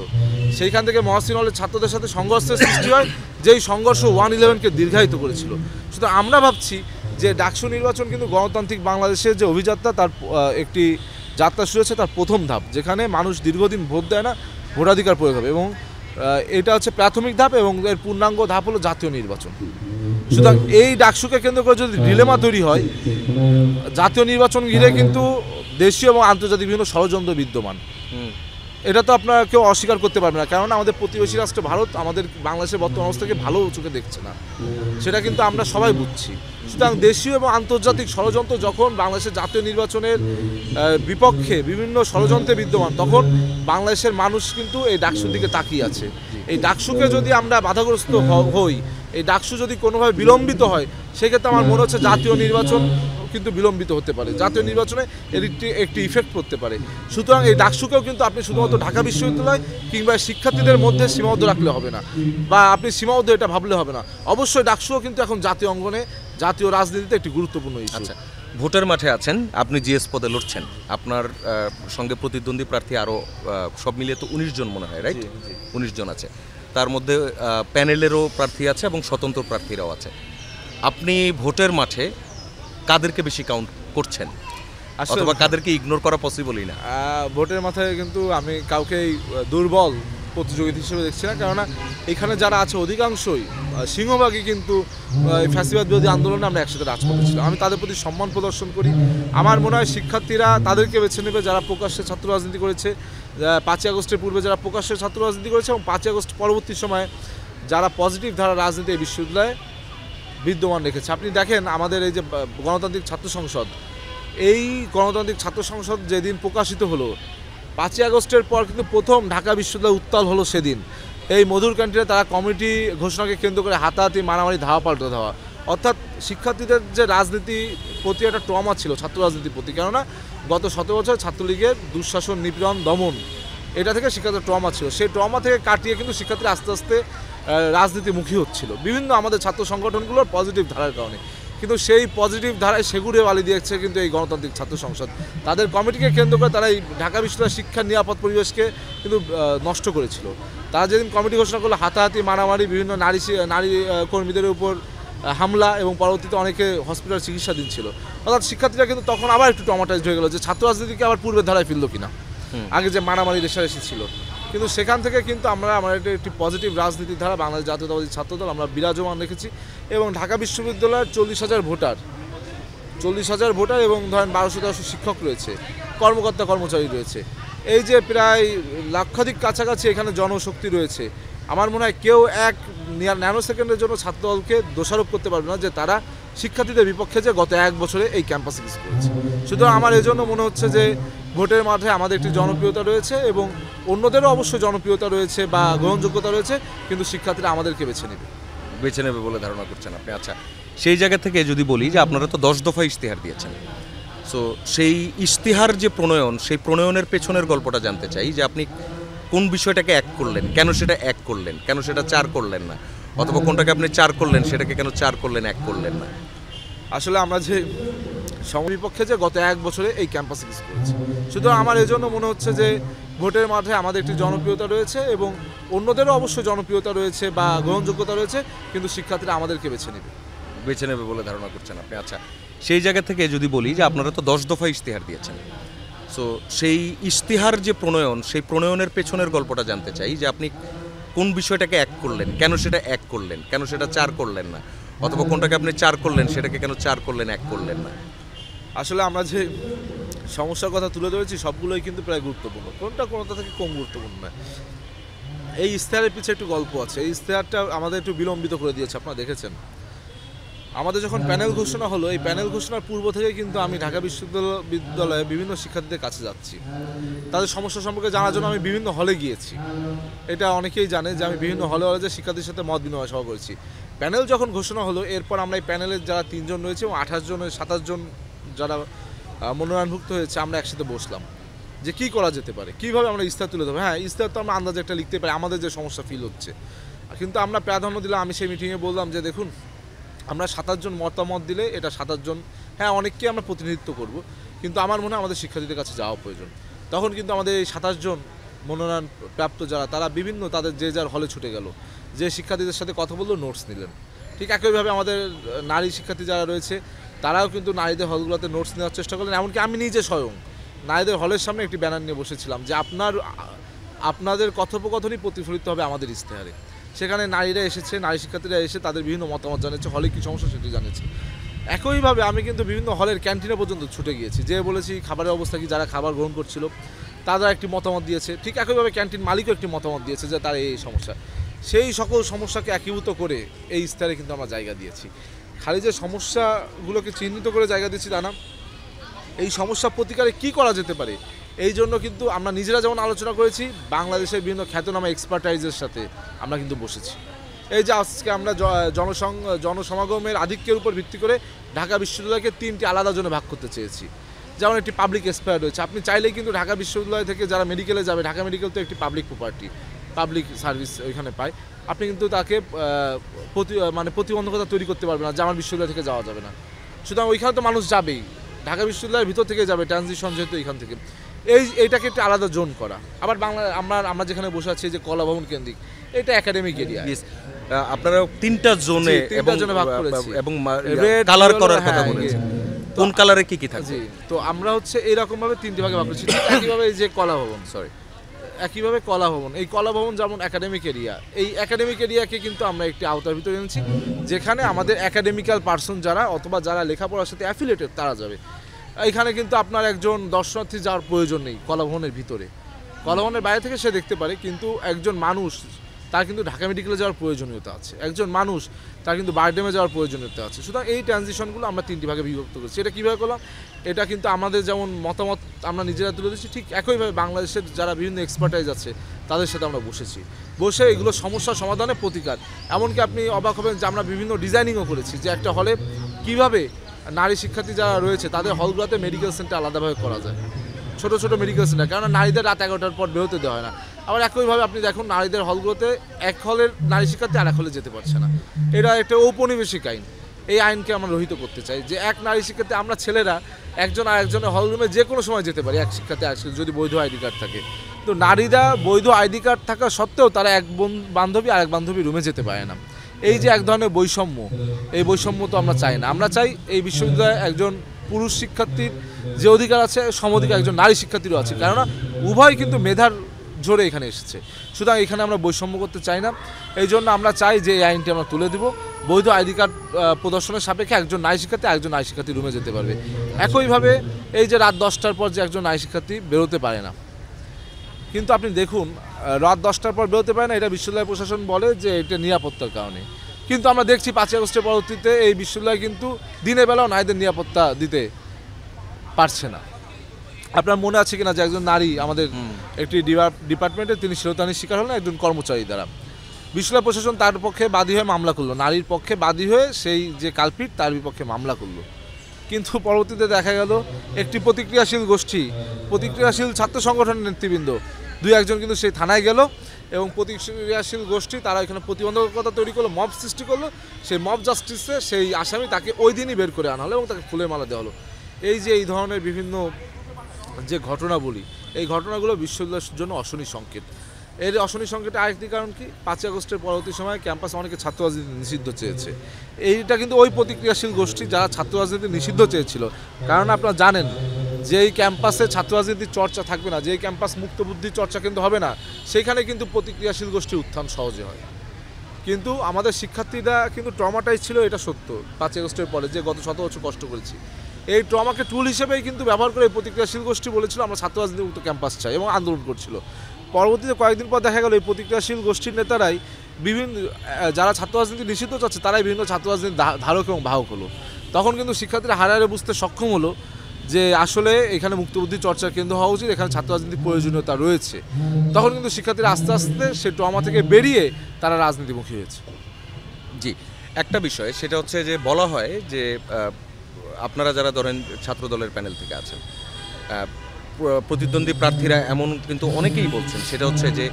সেইখান থেকে মহসিন হলের ছাত্রদের সাথে সংঘর্ষের সৃষ্টি হয়, যেই সংঘর্ষ 1/11-কে দীর্ঘায়িত করেছিল। সুতরাং আমরা ভাবছি যে ডাকসু নির্বাচন কিন্তু গণতান্ত্রিক বাংলাদেশের যে অভিযাত্রা তার একটি যাত্রা শুরু হচ্ছে তার প্রথম ধাপ, যেখানে মানুষ দীর্ঘদিন ভোট দেয় না, ভোটাধিকার প্রয়োগ হবে। এবং এটা হচ্ছে প্রাথমিক ধাপ, এবং এর পূর্ণাঙ্গ ধাপ হলো জাতীয় নির্বাচন। সুতরাং এই ডাকসুকে কেন্দ্র করে যদি ডিলেমা তৈরি হয়, জাতীয় নির্বাচন ঘিরে কিন্তু দেশীয় এবং আন্তর্জাতিক বিভিন্ন ষড়যন্ত্র বিদ্যমান। এটা তো আপনারা কেউ অস্বীকার করতে পারবে না, কারণ আমাদের প্রতিবেশী রাষ্ট্র ভারত আমাদের বাংলাদেশের বর্তমান অবস্থাকে ভালো চোখে দেখছে না, সেটা কিন্তু আমরা সবাই বুঝছি। সুতরাং দেশীয় এবং আন্তর্জাতিক ষড়যন্ত্র যখন বাংলাদেশের জাতীয় নির্বাচনের বিপক্ষে বিভিন্ন ষড়যন্ত্রে বিদ্যমান, তখন বাংলাদেশের মানুষ কিন্তু এই ডাকসুর দিকে তাকিয়ে আছে। এই ডাকসুকে যদি আমরা বাধাগ্রস্ত হই, এই ডাকসু যদি কোনোভাবে বিলম্বিত হয়, সেক্ষেত্রে আমার মনে হচ্ছে জাতীয় নির্বাচন কিন্তু বিলম্বিত হতে পারে, জাতীয় নির্বাচনে এর একটি ইফেক্ট পড়তে পারে। সুতরাং এই ডাকসুকেও কিন্তু আপনি শুধুমাত্র ঢাকা বিশ্ববিদ্যালয় কিংবা শিক্ষার্থীদের মধ্যে সীমাবদ্ধ রাখলে হবে না, বা আপনি সীমাবদ্ধ এটা ভাবলে হবে না। অবশ্যই ডাকসুও কিন্তু এখন জাতীয় অঙ্গনে, জাতীয় রাজনীতিতে একটি গুরুত্বপূর্ণ ইস্যু। আচ্ছা, ভোটের মাঠে আছেন, আপনি জিএস পদে লড়ছেন, আপনার সঙ্গে প্রতিদ্বন্দ্বী প্রার্থী আরও সব মিলিয়ে তো 19 জন মনে হয়, রাইট? 19 জন আছে, তার মধ্যে প্যানেলেরও প্রার্থী আছে এবং স্বতন্ত্র প্রার্থীরাও আছে। আপনি ভোটের মাঠে কাদেরকে বেশি কাউন্ট করছেন, অথবা কাদেরকে ইগনোর করা পসিবলই না? ভোটের মাথায় কিন্তু আমি কাউকেই দুর্বল প্রতিযোগিতা হিসেবে দেখছি না, কেননা এখানে যারা আছে অধিকাংশই সিংহভাগই কিন্তু ফ্যাসিবাদ বিরোধী আন্দোলনে আমরা একসাথে রাজপথে ছিলাম। আমি তাদের প্রতি সম্মান প্রদর্শন করি। আমার মনে হয় শিক্ষার্থীরা তাদেরকে বেছে নেবে যারা প্রকাশ্যে ছাত্র রাজনীতি করেছে, 5ই আগস্টের পূর্বে যারা প্রকাশ্যে ছাত্র রাজনীতি করেছে, এবং 5ই আগস্ট পরবর্তী সময়ে যারা পজিটিভ ধারা রাজনীতি এই বিশ্ববিদ্যালয়ে বিদ্যমান রেখেছে। আপনি দেখেন আমাদের এই যে গণতান্ত্রিক ছাত্র সংসদ, এই গণতান্ত্রিক ছাত্র সংসদ যেদিন প্রকাশিত হলো, 5ই আগস্টের পর কিন্তু প্রথম ঢাকা বিশ্ববিদ্যালয় উত্তাল হলো সেদিন। এই মধুর ক্যান্টিনে তারা কমিটি ঘোষণাকে কেন্দ্র করে হাতাহাতি, মারামারি, ধাওয়া পাল্টা ধাওয়া, অর্থাৎ শিক্ষার্থীদের যে রাজনীতি প্রতি একটা ট্রমা ছিল ছাত্র রাজনীতির প্রতি, কেননা গত 17 বছর ছাত্রলীগের দুঃশাসন, নিপীড়ন, দমন, এটা থেকে শিক্ষার্থীর ট্রমা ছিল। সেই ট্রমা থেকে কাটিয়ে কিন্তু শিক্ষার্থীরা আস্তে আস্তে রাজনীতিমুখী হচ্ছিল বিভিন্ন আমাদের ছাত্র সংগঠনগুলোর পজিটিভ ধারার কারণে। কিন্তু সেই পজিটিভ ধারায় সেগুড়ে বালি দিয়েছে কিন্তু এই গণতান্ত্রিক ছাত্র সংসদ। তাদের কমিটিকে কেন্দ্র করে তারা এই ঢাকা বিশ্ববিদ্যালয়ের শিক্ষার নিরাপদ পরিবেশকে কিন্তু নষ্ট করেছিল। তারা যেদিন কমিটি ঘোষণা করলো, হাতাহাতি, মারামারি, বিভিন্ন নারী কর্মীদের উপর হামলা, এবং পরবর্তীতে অনেকে হসপিটাল চিকিৎসাধীন ছিল। অর্থাৎ শিক্ষার্থীরা কিন্তু তখন আবার একটু ট্রমাটাইজড হয়ে গেল যে ছাত্র রাজনীতিকে আবার পূর্বের ধারায় ফিরল কিনা, আগে যে মারামারি রেশারেশি ছিল। কিন্তু সেখান থেকে কিন্তু আমরা একটি পজিটিভ রাজনীতির ধারা বাংলাদেশ জাতীয়তাবাদী ছাত্রদল আমরা বিরাজমান রেখেছি। এবং ঢাকা বিশ্ববিদ্যালয়ের 40,000 ভোটার এবং ধরেন 1200 শিক্ষক রয়েছে, কর্মকর্তা কর্মচারী রয়েছে, এই যে প্রায় লক্ষাধিক কাছাকাছি এখানে জনশক্তি রয়েছে। আমার মনে হয় কেউ এক ন্যানো সেকেন্ডের জন্য ছাত্রদলকে দোষারোপ করতে পারবে না যে তারা শিক্ষার্থীদের বিপক্ষে যে গত 1 বছরে এই ক্যাম্পাসে কিছু করেছে। সুতরাং আমার এজন্য মনে হচ্ছে যে ভোটের মাঠে আমাদের একটি জনপ্রিয়তা রয়েছে, এবং অন্যদেরও অবশ্যই জনপ্রিয়তা রয়েছে বা গ্রহণযোগ্যতা রয়েছে, কিন্তু শিক্ষার্থীরা আমাদেরকে বেছে নেবে বলে ধারণা করছেন আপনি। আচ্ছা, সেই জায়গা থেকে যদি বলি যে আপনারা তো 10 দফা ইশতেহার দিয়েছেন, সো সেই ইশতেহার যে প্রণয়ন, সেই প্রণয়নের পেছনের গল্পটা জানতে চাই যে আপনি কোন বিষয়টাকে এক করলেন, কেন সেটা এক করলেন, কেন সেটা 4 করলেন না, অথবা কোনটাকে আপনি 4 করলেন সেটাকে কেন 4 করলেন, 1 করলেন না? আসলে আমরা যে সমবিপক্ষে যে গত 1 বছরে এই ক্যাম্পাসে কিছু করেছি, সুতরাং আমার এজন্য মনে হচ্ছে যে ভোটের মাঠে আমাদের একটি জনপ্রিয়তা রয়েছে, এবং অন্যদেরও অবশ্যই জনপ্রিয়তা রয়েছে বা গ্রহণযোগ্যতা রয়েছে, কিন্তু শিক্ষার্থীরা আমাদেরকে বেছে নেবে বলে ধারণা করছেন আপনি। আচ্ছা, সেই জায়গা থেকে যদি বলি যে আপনারা তো 10 দফা ইশতেহার দিয়েছেন, সো সেই ইশতেহার যে প্রণয়ন, সেই প্রণয়নের পেছনের গল্পটা জানতে চাই যে আপনি কোন বিষয়টাকে এক করলেন, কেন সেটা 1 করলেন, কেন সেটা 4 করলেন না, অথবা কোনটাকে আপনি 4 করলেন সেটাকে কেন 4 করলেন, 1 করলেন না? আসলে আমরা যে সমস্যার কথা তুলে ধরেছি সবগুলোই কিন্তু প্রায় গুরুত্বপূর্ণ, কোনটা থেকে কম গুরুত্বপূর্ণ নয়। এই ইশতেহারের পিছিয়ে একটু গল্প আছে। এই ইশতেহারটা আমাদের একটু বিলম্বিত করে দিয়েছে। আপনারা দেখেছেন আমাদের যখন প্যানেল ঘোষণা হলো, এই প্যানেল ঘোষণার পূর্ব থেকে কিন্তু আমি ঢাকা বিশ্ববিদ্যালয়ে বিভিন্ন শিক্ষার্থীদের কাছে যাচ্ছি, তাদের সমস্যা সম্পর্কে জানার জন্য আমি বিভিন্ন হলে গিয়েছি। এটা অনেকেই জানে যে আমি বিভিন্ন হলে যে শিক্ষার্থীর সাথে মত বিনিময় সভা করেছি। প্যানেল যখন ঘোষণা হলো, এরপর আমরা এই প্যানেলের যারা 3 জন রয়েছে এবং 27 জন যারা মনোনয়নভুক্ত হয়েছে, আমরা একসাথে বসলাম যে কী করা যেতে পারে, কীভাবে আমরা ইশতেহার তুলে দেবো। হ্যাঁ, ইশতেহার তো আমরা আন্দাজে একটা লিখতে পারি আমাদের যে সমস্যা ফিল হচ্ছে, কিন্তু আমরা প্রাধান্য দিলাম। আমি সেই মিটিংয়ে বললাম যে দেখুন, আমরা 27 জন মতামত দিলে এটা 27 জন, হ্যাঁ অনেককে আমরা প্রতিনিধিত্ব করব, কিন্তু আমার মনে হয় আমাদের শিক্ষার্থীদের কাছে যাওয়া প্রয়োজন। তখন কিন্তু আমাদের এই 27 জন মনোনয়ন প্রাপ্ত যারা, তারা বিভিন্ন তাদের যে যার হলে ছুটে গেল, যে শিক্ষার্থীদের সাথে কথা বললো, নোটস নিলেন। ঠিক একইভাবে আমাদের নারী শিক্ষার্থী যারা রয়েছে, তারাও কিন্তু নারীদের হলগুলোতে নোটস নেওয়ার চেষ্টা করলেন। এমনকি আমি নিজে স্বয়ং নারীদের হলের সামনে একটি ব্যানার নিয়ে বসেছিলাম যে আপনাদের কথোপকথনই প্রতিফলিত হবে আমাদের ইশতেহারে। সেখানে নারীরা এসেছে, নারী শিক্ষার্থীরা এসে তাদের বিভিন্ন মতামত জানিয়েছে, হলে কী সমস্যা সেটি জানিয়েছে। একইভাবে আমি কিন্তু বিভিন্ন হলের ক্যান্টিনে পর্যন্ত ছুটে গিয়েছি, যে বলেছি খাবারের অবস্থা কি, যারা খাবার গ্রহণ করছিল তারা একটি মতামত দিয়েছে, ঠিক একইভাবে ক্যান্টিন মালিকও একটি মতামত দিয়েছে যে তার এই সমস্যা। সেই সকল সমস্যাকে একীভূত করে এই ইশতেহারে কিন্তু আমরা জায়গা দিয়েছি। খালি যে সমস্যাগুলোকে চিহ্নিত করে জায়গা দিয়েছি তা না, এই সমস্যা প্রতিকারে কী করা যেতে পারে এই জন্য কিন্তু আমরা নিজেরা যেমন আলোচনা করেছি, বাংলাদেশের বিভিন্ন খ্যাতনামা এক্সপার্টাইজের সাথে আমরা কিন্তু বসেছি। এই যে আজকে আমরা জনসমাগমের আধিক্যের উপর ভিত্তি করে ঢাকা বিশ্ববিদ্যালয়কে 3টি আলাদা জোনে ভাগ করতে চেয়েছি। যেমন একটি পাবলিক স্পেয়ার রয়েছে, আপনি চাইলেই কিন্তু ঢাকা বিশ্ববিদ্যালয় থেকে যারা মেডিকেলে যাবে, ঢাকা মেডিকেল তো একটি পাবলিক প্রপার্টি, পাবলিক সার্ভিস ওইখানে পায়, আপনি কিন্তু তাকে প্রতিবন্ধকতা তৈরি করতে পারবেন না যে আমার বিশ্ববিদ্যালয় থেকে যাওয়া যাবে না। সুতরাং ওইখানে তো মানুষ যাবেই, ঢাকা বিশ্ববিদ্যালয়ের ভিতর থেকে যাবে, ট্রানজিশন যেহেতু এইখান থেকে, এইটাকে একটু আলাদা জোন করা। আবার আমরা যেখানে বসে আছি যে কলা ভবন কেন্দ্রিক, এটা একাডেমিক এরিয়া। আপনারা 3টা জোনে ভাগ করেছি এবং কালার করার কথা বলেছেন, কোন কালারে কি কি থাকবে? তো আমরা হচ্ছে এইরকম ভাবে 3টি ভাগে ভাগ করেছি। একইভাবে এই যে কলা ভবন, একইভাবে কলা ভবন, এই কলা ভবন যেমন একাডেমিক এরিয়া, এই একাডেমিক এরিয়াকে কিন্তু আমরা একটি আওতার ভিতরে এনেছি, যেখানে আমাদের একাডেমিক্যাল পার্সন যারা অথবা যারা লেখাপড়ার সাথে অ্যাফিলিয়েটেড তারা যাবে। এখানে কিন্তু আপনার একজন দর্শনার্থী যাওয়ার প্রয়োজন নেই কলাভবনের ভিতরে, কলাভবনের বাইরে থেকে সে দেখতে পারে, কিন্তু একজন মানুষ তার কিন্তু ঢাকা মেডিকেলে যাওয়ার প্রয়োজনীয়তা আছে, একজন মানুষ তার কিন্তু বারডেমে যাওয়ার প্রয়োজনীয়তা আছে। সুতরাং এই ট্রানজিশনগুলো আমরা 3টি ভাগে বিভক্ত করছি। এটা কীভাবে করলাম, এটা কিন্তু আমাদের যেমন মতামত আমরা নিজেরা তুলে দিচ্ছি, ঠিক একইভাবে বাংলাদেশের যারা বিভিন্ন এক্সপার্টাইজ আছে তাদের সাথে আমরা বসে এগুলো সমস্যার সমাধানে প্রতিকার। এমনকি আপনি অবাক হবেন যে আমরা বিভিন্ন ডিজাইনিংও করেছি যে একটা হলে কীভাবে নারী শিক্ষার্থী যারা রয়েছে তাদের হলগুলোতে মেডিকেল সেন্টার আলাদাভাবে করা যায়, ছোটো ছোটো মেডিকেল সেন্টার, কেননা নারীদের রাত 11টার পর বেরোতে দেওয়া হয় না। আবার একইভাবে আপনি দেখুন নারীদের হলগুলোতে এক হলের নারী শিক্ষার্থী আর এক হলে যেতে পারছে না, এটা একটা ঔপনিবেশিক আইন। এই আইনকে আমরা রহিত করতে চাই যে এক নারী শিক্ষার্থী, আমরা ছেলেরা একজন আর একজনের হলরুমে যে কোনো সময় যেতে পারি, এক শিক্ষার্থী যদি বৈধ আইডি কার্ড থাকে। তো নারীরা বৈধ আইডি কার্ড থাকা সত্ত্বেও তারা এক বান্ধবী আর এক বান্ধবী রুমে যেতে পারে না। এই যে এক ধরনের বৈষম্য, এই বৈষম্য তো আমরা চাই না। আমরা চাই এই বিশ্ববিদ্যালয়ে একজন পুরুষ শিক্ষার্থীর যে অধিকার আছে, সমধিকার একজন নারী শিক্ষার্থীরও আছে, কেননা উভয় কিন্তু মেধার জোরে এখানে এসেছে। সুতরাং এখানে আমরা বৈষম্য করতে চাই না। এই জন্য আমরা চাই যে এই আইনটি আমরা তুলে দেব, বৈধ আইডি কার্ড প্রদর্শনের সাপেক্ষে একজন নারী শিক্ষার্থী রুমে যেতে পারবে। একইভাবে এই যে রাত 10টার পর যে একজন নারী শিক্ষার্থী বেরোতে পারে না, কিন্তু আপনি দেখুন রাত 10টার পর বেরোতে পারে না, এটা বিশ্ববিদ্যালয় প্রশাসন বলে যে এটা নিরাপত্তার কারণে, কিন্তু আমরা দেখছি 5ই আগস্টের পরবর্তীতে এই বিশ্ববিদ্যালয় কিন্তু দিনের বেলাও নারীদের নিরাপত্তা দিতে পারছে না। আপনার মনে আছে কিনা যে একজন নারী আমাদের একটি ডিপার্টমেন্টে তিনি শ্লীলতাহানির শিকার হলেন একজন কর্মচারী দ্বারা, বিশ্ববিদ্যালয় প্রশাসন তার পক্ষে বাদী হয়ে মামলা করলো, নারীর পক্ষে বাদী হয়ে সেই যে কালপিট তার বিপক্ষে মামলা করলো। কিন্তু পরবর্তীতে দেখা গেল একটি প্রতিক্রিয়াশীল ছাত্র সংগঠনের নেতৃবৃন্দ 2-1জন কিন্তু সেই থানায় গেল এবং প্রতিক্রিয়াশীল গোষ্ঠী তারা এখানে প্রতিবন্ধকতা তৈরি করলো, মব সৃষ্টি করলো। সেই মব জাস্টিসে সেই আসামি তাকে ওই দিনই বের করে আনা হলো এবং তাকে ফুলের মালা দেওয়া হলো। এই যে এই ধরনের বিভিন্ন যে ঘটনা বলি, এই ঘটনাগুলো বিশ্ববিদ্যালয়ের জন্য অশনি সংকেত। এর অশনি সংকেতের আরেকটি কারণ কি, 5ই আগস্টের পরবর্তী সময়ে ক্যাম্পাসে অনেকে ছাত্র রাজনীতি নিষিদ্ধ চেয়েছে। এইটা কিন্তু ওই প্রতিক্রিয়াশীল গোষ্ঠী যারা ছাত্র রাজনীতি নিষিদ্ধ চেয়েছিল, কারণ আপনারা জানেন যে এই ক্যাম্পাসে ছাত্র রাজনীতির চর্চা থাকবে না, যেই ক্যাম্পাস মুক্ত বুদ্ধির চর্চা কিন্তু হবে না, সেইখানে কিন্তু প্রতিক্রিয়াশীল গোষ্ঠীর উত্থান সহজে হয়। কিন্তু আমাদের শিক্ষার্থীরা কিন্তু ট্রমাটাইজ ছিল, এটা সত্য। 5ই আগস্টের পরে যে গত 7 বছর কষ্ট করেছি, এই ট্রমাকে টুল হিসেবেই কিন্তু ব্যবহার করে প্রতিক্রিয়াশীল গোষ্ঠী বলেছিল আমরা ছাত্র রাজনীতিমুক্ত ক্যাম্পাস চাই এবং আন্দোলন করছিল। পরবর্তীতে কয়েকদিন পর দেখা গেল এই প্রতিক্রিয়াশীল গোষ্ঠীর নেতারাই বিভিন্ন যারা ছাত্র রাজনীতি নিষিদ্ধ চাচ্ছে তারাই বিভিন্ন ছাত্র রাজনীতির ধারক এবং বাহক হলো। তখন কিন্তু শিক্ষার্থীরা হারে বুঝতে সক্ষম হলো যে আসলে এখানে মুক্তবুদ্ধি চর্চার কেন্দ্র হওয়া উচিত, এখানে ছাত্র রাজনীতির প্রয়োজনীয়তা রয়েছে। তখন কিন্তু শিক্ষার্থীরা আস্তে আস্তে সে ট্রমা থেকে বেরিয়ে তারা রাজনীতিমুখী হয়েছে। জি, একটা বিষয় সেটা হচ্ছে যে বলা হয় যে আপনারা যারা ধরেন ছাত্র দলের প্যানেল থেকে আছেন, প্রতিদ্বন্দ্বী প্রার্থীরা এমন কিন্তু অনেকেই বলছেন, সেটা হচ্ছে যে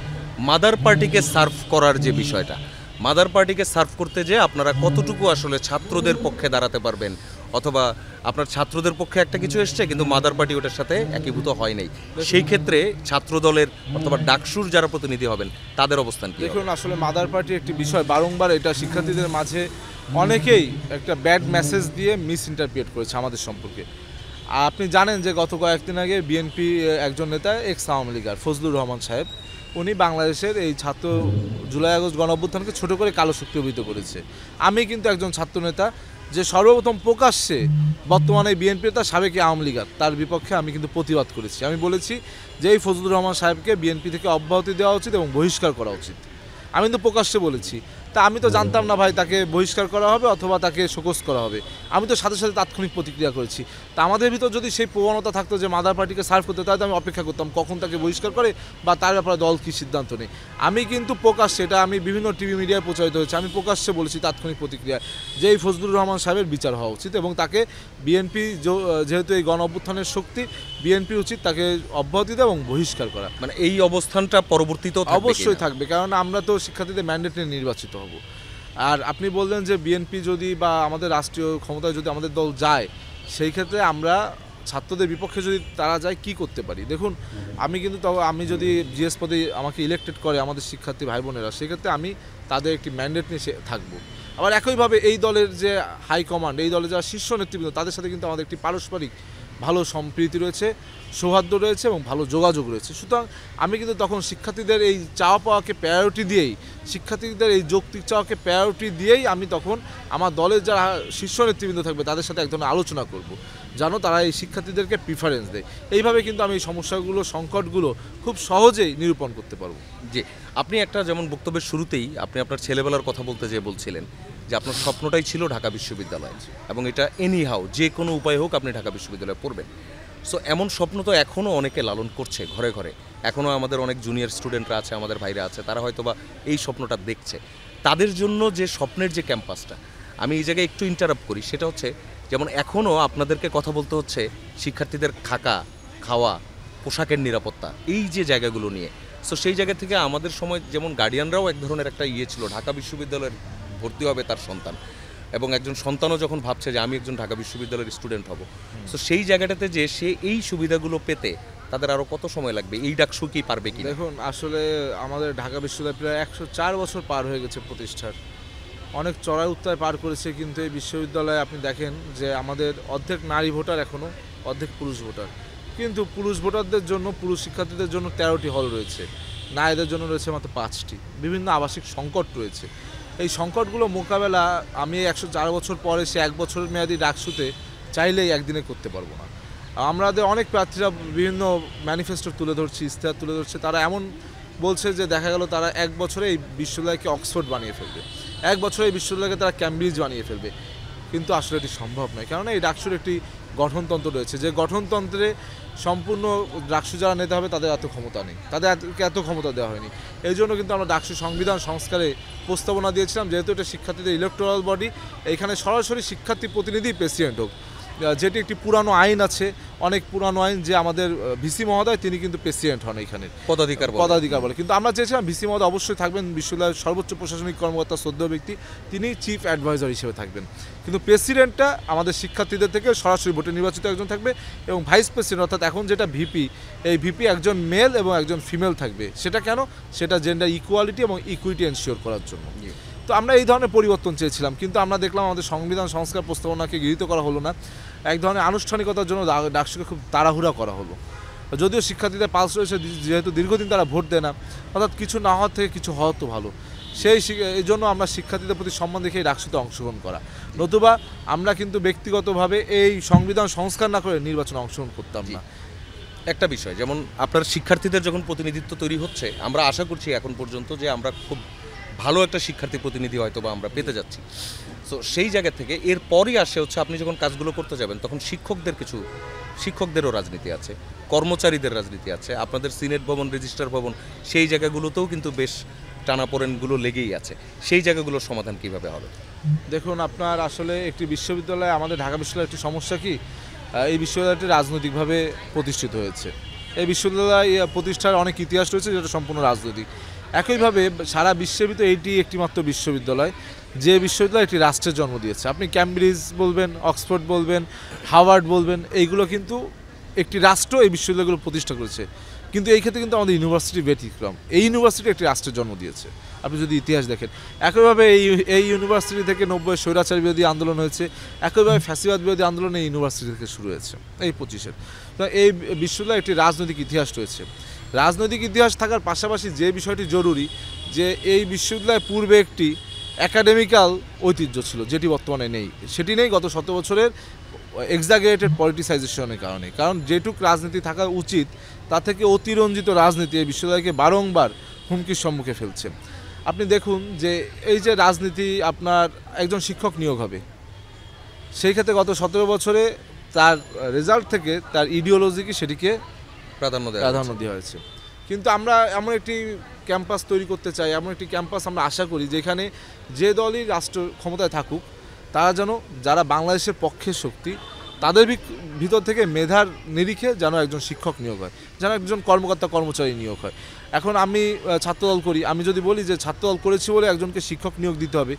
মাদার পার্টিকে সার্ভ করার যে বিষয়টা, মাদার পার্টিকে সার্ভ করতে যে আপনারা কতটুকু আসলে ছাত্রদের পক্ষে দাঁড়াতে পারবেন, অথবা আপনার ছাত্রদের পক্ষে একটা কিছু এসছে কিন্তু মাদার পার্টি ওটার সাথে একীভূত হয় নাই, সেই ক্ষেত্রে ছাত্র দলের অথবা ডাকসুর যারা প্রতিনিধি হবেন তাদের অবস্থান কি? দেখুন, আসলে মাদার পার্টি একটি বিষয় বারংবার এটা শিক্ষার্থীদের মাঝে অনেকেই একটা ব্যাড মেসেজ দিয়ে মিস ইন্টারপ্রিট করেছে আমাদের সম্পর্কে। আপনি জানেন যে গত কয়েকদিন আগে বিএনপি একজন নেতা এক্স আওয়ামী লীগার ফজলুর রহমান সাহেব, উনি বাংলাদেশের এই ছাত্র জুলাই আগস্ট গণ অভ্যুত্থানকে ছোট করে কালো শক্তি অভিহিত করেছে। আমি কিন্তু একজন ছাত্র নেতা যে সর্বপ্রথম প্রকাশ্যে বর্তমানে বিএনপি নেতা সাবেক আওয়ামী লীগার তার বিপক্ষে আমি কিন্তু প্রতিবাদ করেছি। আমি বলেছি যে এই ফজলুর রহমান সাহেবকে বিএনপি থেকে অব্যাহতি দেওয়া উচিত এবং বহিষ্কার করা উচিত। আমি কিন্তু প্রকাশ্যে বলেছি। তা আমি তো জানতাম না ভাই তাকে বহিষ্কার করা হবে অথবা তাকে শোকজ করা হবে। আমি তো সাথে সাথে তাৎক্ষণিক প্রতিক্রিয়া করেছি। তা আমাদের ভিতর যদি সেই প্রবণতা থাকতো যে মাদার পার্টিকে সার্ভ করতে, তাহলে আমি অপেক্ষা করতাম কখন তাকে বহিষ্কার করে বা তার ব্যাপারে দল কী সিদ্ধান্ত নেই। আমি কিন্তু প্রকাশ্যে, এটা আমি বিভিন্ন টিভি মিডিয়ায় প্রচারিত হয়েছে, আমি প্রকাশ্যে বলেছি তাৎক্ষণিক প্রতিক্রিয়া যে এই ফজলুর রহমান সাহেবের বিচার হওয়া উচিত এবং তাকে বিএনপি যেহেতু এই গণ অভ্যুত্থানের শক্তি, বিএনপি উচিত তাকে অব্যাহতি দেওয়া এবং বহিষ্কার করা। মানে এই অবস্থানটা পরবর্তীতেও অবশ্যই থাকবে, কারণ আমরা তো শিক্ষার্থীদের ম্যান্ডেট নিয়ে নির্বাচিত হব। আর আপনি বললেন যে বিএনপি যদি বা আমাদের রাষ্ট্রীয় ক্ষমতায় যদি আমাদের দল যায়, সেই ক্ষেত্রে আমরা ছাত্রদের বিপক্ষে যদি তারা যায় কি করতে পারি। দেখুন আমি কিন্তু আমি যদি জিএস পদে আমাকে ইলেক্টেড করে আমাদের শিক্ষার্থী ভাই বোনেরা, সেক্ষেত্রে আমি তাদের একটি ম্যান্ডেট নিয়ে থাকবো। আবার একইভাবে এই দলের যে হাইকমান্ড, এই দলের যারা শীর্ষ নেতৃবৃন্দ, তাদের সাথে কিন্তু আমাদের একটি পারস্পরিক ভালো সম্প্রীতি রয়েছে, সৌহার্দ্য রয়েছে এবং ভালো যোগাযোগ রয়েছে। সুতরাং আমি কিন্তু তখন শিক্ষার্থীদের এই চাওয়া পাওয়াকে প্রায়োরিটি দিয়েই, শিক্ষার্থীদের এই যৌক্তিক চাওয়াকে প্রায়োরিটি দিয়েই আমি তখন আমার দলের যারা শীর্ষ নেতৃবৃন্দ থাকবে তাদের সাথে এক ধরনের আলোচনা করব, যেন তারা এই শিক্ষার্থীদেরকে প্রিফারেন্স দেয়। এইভাবে কিন্তু আমি এই সমস্যাগুলো, সংকটগুলো খুব সহজেই নিরূপণ করতে পারবো। যে আপনি একটা যেমন বক্তব্যের শুরুতেই আপনি আপনার ছেলেবেলার কথা বলতে যেয়ে বলছিলেন যে আপনার স্বপ্নটাই ছিল ঢাকা বিশ্ববিদ্যালয় এবং এটা এনিহাউ যে কোনো উপায় হোক আপনি ঢাকা বিশ্ববিদ্যালয়ে পড়বেন। সো এমন স্বপ্ন তো এখনও অনেকে লালন করছে ঘরে ঘরে, এখনও আমাদের অনেক জুনিয়র স্টুডেন্টরা আছে, আমাদের ভাইরা আছে, তারা হয়তো বা এই স্বপ্নটা দেখছে। তাদের জন্য যে স্বপ্নের যে ক্যাম্পাসটা, আমি এই জায়গায় একটু ইন্টারাপ্ট করি, সেটা হচ্ছে যেমন এখনও আপনাদেরকে কথা বলতে হচ্ছে শিক্ষার্থীদের থাকা, খাওয়া, পোশাকের নিরাপত্তা, এই যে জায়গাগুলো নিয়ে। সো সেই জায়গা থেকে আমাদের সময় যেমন গার্ডিয়ানরাও এক ধরনের একটা ছিল, ঢাকা বিশ্ববিদ্যালয়ের ভর্তি হবে তার সন্তান, এবং একজন সন্তানও যখন ভাবছে যে আমি একজন ঢাকা বিশ্ববিদ্যালয়ের স্টুডেন্ট হব। সো সেই জায়গাটাতে যে সে এই সুবিধাগুলো পেতে তাদের আরও কত সময় লাগবে, এই ডাকসু কি পারবে কি? দেখুন আসলে আমাদের ঢাকা বিশ্ববিদ্যালয় প্রায় 104 বছর পার হয়ে গেছে প্রতিষ্ঠার, অনেক চড়াই উত্তরায় পার করেছে, কিন্তু এই বিশ্ববিদ্যালয়ে আপনি দেখেন যে আমাদের অর্ধেক নারী ভোটার, এখনও অর্ধেক পুরুষ ভোটার। কিন্তু পুরুষ ভোটারদের জন্য, পুরুষ শিক্ষার্থীদের জন্য 13টি হল রয়েছে, নারীদের জন্য রয়েছে মাত্র 5টি। বিভিন্ন আবাসিক সংকট রয়েছে। এই সংকটগুলো মোকাবেলা আমি 104 বছর পরে সে 1 বছরের মেয়াদি ডাকসুতে চাইলেই একদিনে করতে পারবো না। আমাদের অনেক প্রার্থীরা বিভিন্ন ম্যানিফেস্টো তুলে ধরছে, ইশতেহার তুলে ধরছে, তারা এমন বলছে যে দেখা গেল তারা 1 বছরে এই বিশ্ববিদ্যালয়কে অক্সফোর্ড বানিয়ে ফেলবে, 1 বছরে এই বিশ্ববিদ্যালয়কে তারা ক্যামব্রিজ বানিয়ে ফেলবে। কিন্তু আসলে এটি সম্ভব নয়, কারণ এই ডাকসুর একটি গঠনতন্ত্র রয়েছে, যে গঠনতন্ত্রে সম্পূর্ণ ডাকসু যারা নিতে হবে তাদের এত ক্ষমতা নেই, তাদেরকে এত ক্ষমতা দেওয়া হয়নি। এই জন্য কিন্তু আমরা ডাকসু সংবিধান সংস্কারে প্রস্তাবনা দিয়েছিলাম, যেহেতু এটা শিক্ষার্থীদের ইলেকটোরাল বডি, এইখানে সরাসরি শিক্ষার্থী প্রতিনিধি প্রেসিডেন্ট হোক, যেটি একটি পুরানো আইন আছে, অনেক পুরানো আইন, যে আমাদের ভিসি মহোদয় তিনি কিন্তু প্রেসিডেন্ট হন এখানে, পদাধিকার বলে। কিন্তু আমরা চেয়েছিলাম ভিসি মহোদয় অবশ্যই থাকবেন, বিশ্ববিদ্যালয়ের সর্বোচ্চ প্রশাসনিক কর্মকর্তা শ্রদ্ধেয় ব্যক্তি, তিনি চিফ অ্যাডভাইজার হিসেবে থাকবেন। কিন্তু প্রেসিডেন্টটা আমাদের শিক্ষার্থীদের থেকে সরাসরি ভোটে নির্বাচিত একজন থাকবে, এবং ভাইস প্রেসিডেন্ট অর্থাৎ এখন যেটা ভিপি, এই ভিপি একজন মেল এবং একজন ফিমেল থাকবে। সেটা কেন? সেটা জেন্ডার ইকুয়ালিটি এবং ইকুইটি এনশিওর করার জন্য। তো আমরা এই ধরনের পরিবর্তন চেয়েছিলাম, কিন্তু আমরা দেখলাম আমাদের সংবিধান সংস্কার প্রস্তাবনাকে গৃহীত করা হলো না। এক ধরনের আনুষ্ঠানিকতার জন্য ডাকসুকে খুব তাড়াহুড়া করা হলো। যদিও শিক্ষার্থীদের পালস রয়েছে, যেহেতু দীর্ঘদিন তারা ভোট দেয় না, অর্থাৎ কিছু না হওয়ার থেকে কিছু হওয়া তো ভালো। এই জন্য আমরা শিক্ষার্থীদের প্রতি সম্মান দেখে এই ডাকসুতে অংশগ্রহণ করা, নতুবা আমরা কিন্তু ব্যক্তিগতভাবে এই সংবিধান সংস্কার না করে নির্বাচনে অংশগ্রহণ করতাম না। একটা বিষয়, যেমন আপনার শিক্ষার্থীদের যখন প্রতিনিধিত্ব তৈরি হচ্ছে, আমরা আশা করছি এখন পর্যন্ত যে আমরা খুব ভালো একটা শিক্ষার্থী প্রতিনিধি হয়তো বা আমরা পেতে যাচ্ছি। সো সেই জায়গা থেকে এরপরই আসে হচ্ছে আপনি যখন কাজগুলো করতে যাবেন, তখন শিক্ষকদেরও রাজনীতি আছে, কর্মচারীদের রাজনীতি আছে, আপনাদের সিনেট ভবন, রেজিস্ট্রার ভবন, সেই জায়গাগুলোতেও কিন্তু বেশ টানাপোড়েনগুলো লেগেই আছে। সেই জায়গাগুলোর সমাধান কিভাবে হবে? দেখুন আপনার আসলে একটি বিশ্ববিদ্যালয়, আমাদের ঢাকা বিশ্ববিদ্যালয়ের একটি সমস্যা কি, এই বিশ্ববিদ্যালয়টি রাজনৈতিকভাবে প্রতিষ্ঠিত হয়েছে। এই বিশ্ববিদ্যালয় প্রতিষ্ঠার অনেক ইতিহাস রয়েছে, যেটা সম্পূর্ণ রাজনৈতিক। একইভাবে সারা বিশ্বের ভিতরে এইটি একটিমাত্র বিশ্ববিদ্যালয় যে বিশ্ববিদ্যালয় একটি রাষ্ট্রের জন্ম দিয়েছে। আপনি ক্যামব্রিজ বলবেন, অক্সফোর্ড বলবেন, হার্ভার্ড বলবেন, এইগুলো কিন্তু একটি রাষ্ট্র এই বিশ্ববিদ্যালয়গুলো প্রতিষ্ঠা করেছে। কিন্তু এই ক্ষেত্রে কিন্তু আমাদের ইউনিভার্সিটি ব্যতিক্রম। এই ইউনিভার্সিটি একটি রাষ্ট্রের জন্ম দিয়েছে। আপনি যদি ইতিহাস দেখেন, একইভাবে এই ইউনিভার্সিটি থেকে 90 স্বৈরাচার বিরোধী আন্দোলন হয়েছে, একইভাবে ফ্যাসিবাদ বিরোধী আন্দোলন এই ইউনিভার্সিটি থেকে শুরু হয়েছে, এই 25-এর। তো এই বিশ্ববিদ্যালয়ে একটি রাজনৈতিক ইতিহাস রয়েছে। রাজনৈতিক ইতিহাস থাকার পাশাপাশি যে বিষয়টি জরুরি, যে এই বিশ্ববিদ্যালয়ে পূর্বে একটি একাডেমিক্যাল ঐতিহ্য ছিল, যেটি বর্তমানে নেই। সেটি নেই গত 7 বছরের এক্সাগারেটেড পলিটিসাইজেশনের কারণে। কারণ যেটুক রাজনীতি থাকা উচিত তা থেকে অতিরঞ্জিত রাজনীতি এই বিশ্ববিদ্যালয়কে বারংবার হুমকির সম্মুখে ফেলছে। আপনি দেখুন যে এই যে রাজনীতি, আপনার একজন শিক্ষক নিয়োগ হবে, সেই ক্ষেত্রে গত 17 বছরে তার রেজাল্ট থেকে তার ইডিওলজিকে সেটিকে প্রাধান্য দেওয়া হয়েছে। কিন্তু আমরা এমন একটি ক্যাম্পাস তৈরি করতে চাই, এমন একটি ক্যাম্পাস আমরা আশা করি যেখানে যে দলই রাষ্ট্র ক্ষমতায় থাকুক, তারা যেন, যারা বাংলাদেশের পক্ষের শক্তি, তাদের ভিতর থেকে মেধার নিরিখে যেন একজন শিক্ষক নিয়োগ হয়, যেন একজন কর্মকর্তা কর্মচারী নিয়োগ হয়। এখন আমি ছাত্রদল করি, আমি যদি বলি যে ছাত্রদল করেছি বলে একজনকে শিক্ষক নিয়োগ দিতে হবে,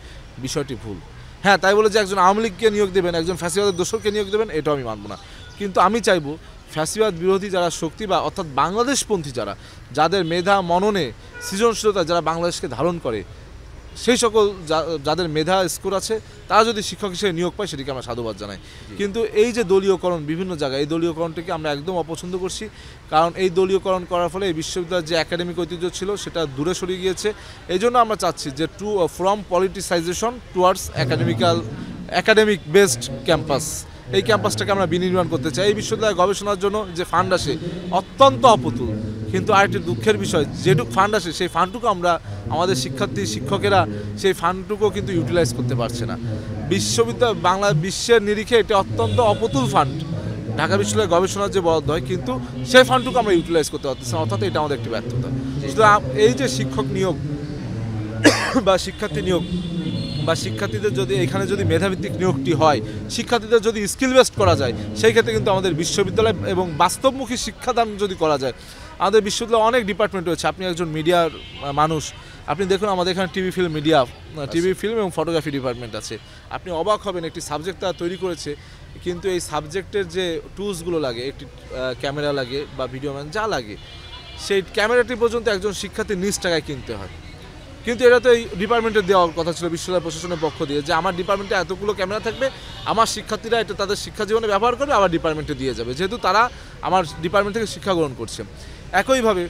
বিষয়টি ভুল। হ্যাঁ, তাই বলে যে একজন আওয়ামী লীগকে নিয়োগ দেবেন, একজন ফ্যাসিবাদের দোসরকে নিয়োগ দেবেন, এটাও আমি মানব না। কিন্তু আমি চাইবো ফ্যাসিবাদ বিরোধী যারা শক্তি, বা অর্থাৎ বাংলাদেশপন্থী যারা, যাদের মেধা মননে সৃজনশীলতা যারা বাংলাদেশকে ধারণ করে, সেই সকল যাদের মেধা স্কোর আছে, তারা যদি শিক্ষক হিসেবে নিয়োগ পায়, সেটিকে আমরা সাধুবাদ জানাই। কিন্তু এই যে দলীয়করণ বিভিন্ন জায়গায়, এই দলীয়করণটিকে আমরা একদম অপছন্দ করছি। কারণ এই দলীয়করণ করার ফলে এই বিশ্ববিদ্যালয়ের যে একাডেমিক ঐতিহ্য ছিল সেটা দূরে সরে গিয়েছে। এই জন্য আমরা চাচ্ছি যে from politicisation towards academic based campus, এই ক্যাম্পাসটাকে আমরা বিনির্মাণ করতে চাই। এই বিশ্ববিদ্যালয়ে গবেষণার জন্য যে ফান্ড আসে অত্যন্ত অপ্রতুল, কিন্তু আরেকটি দুঃখের বিষয়, যেটুকু ফান্ড আসে সেই ফান্ডটুকু আমরা, আমাদের শিক্ষকেরা সেই ফান্ডটুকু কিন্তু ইউটিলাইজ করতে পারছে না। বিশ্ববিদ্যালয় বিশ্বের নিরিখে এটা অত্যন্ত অপ্রতুল ফান্ড, ঢাকা বিশ্ববিদ্যালয়ে গবেষণার যে বরাদ্দ হয়, কিন্তু সেই ফান্ডটুকু আমরা ইউটিলাইজ করতে পারতেছি না, অর্থাৎ এটা আমাদের একটি ব্যর্থতা। সুতরাং এই যে শিক্ষক নিয়োগ বা শিক্ষার্থী নিয়োগ, বা শিক্ষার্থীদের যদি এখানে যদি মেধাভিত্তিক নিয়োগটি হয়, শিক্ষার্থীদের যদি স্কিল বেসড করা যায়, সেই ক্ষেত্রে কিন্তু আমাদের বিশ্ববিদ্যালয় এবং বাস্তবমুখী শিক্ষাদান যদি করা যায়, আমাদের বিশ্ববিদ্যালয়ে অনেক ডিপার্টমেন্ট রয়েছে। আপনি একজন মিডিয়ার মানুষ, আপনি দেখুন আমাদের এখানে টিভি ফিল্ম এবং ফটোগ্রাফি ডিপার্টমেন্ট আছে। আপনি অবাক হবেন, একটি সাবজেক্ট তারা তৈরি করেছে, কিন্তু এই সাবজেক্টের যে টুলসগুলো লাগে, একটি ক্যামেরা লাগে বা ভিডিওম্যান যা লাগে, সেই ক্যামেরাটি পর্যন্ত একজন শিক্ষার্থীর নিজ টাকায় কিনতে হয়। কিন্তু এটা তো এই ডিপার্টমেন্টে দেওয়ার কথা ছিল বিশ্ববিদ্যালয় প্রশাসনের পক্ষ দিয়ে, যে আমার ডিপার্টমেন্টে এতগুলো ক্যামেরা থাকবে, আমার শিক্ষার্থীরা এটা তাদের শিক্ষা জীবনে ব্যবহার করবে, আবার ডিপার্টমেন্টে দিয়ে যাবে, যেহেতু তারা আমার ডিপার্টমেন্ট থেকে শিক্ষা গ্রহণ করছে। একইভাবে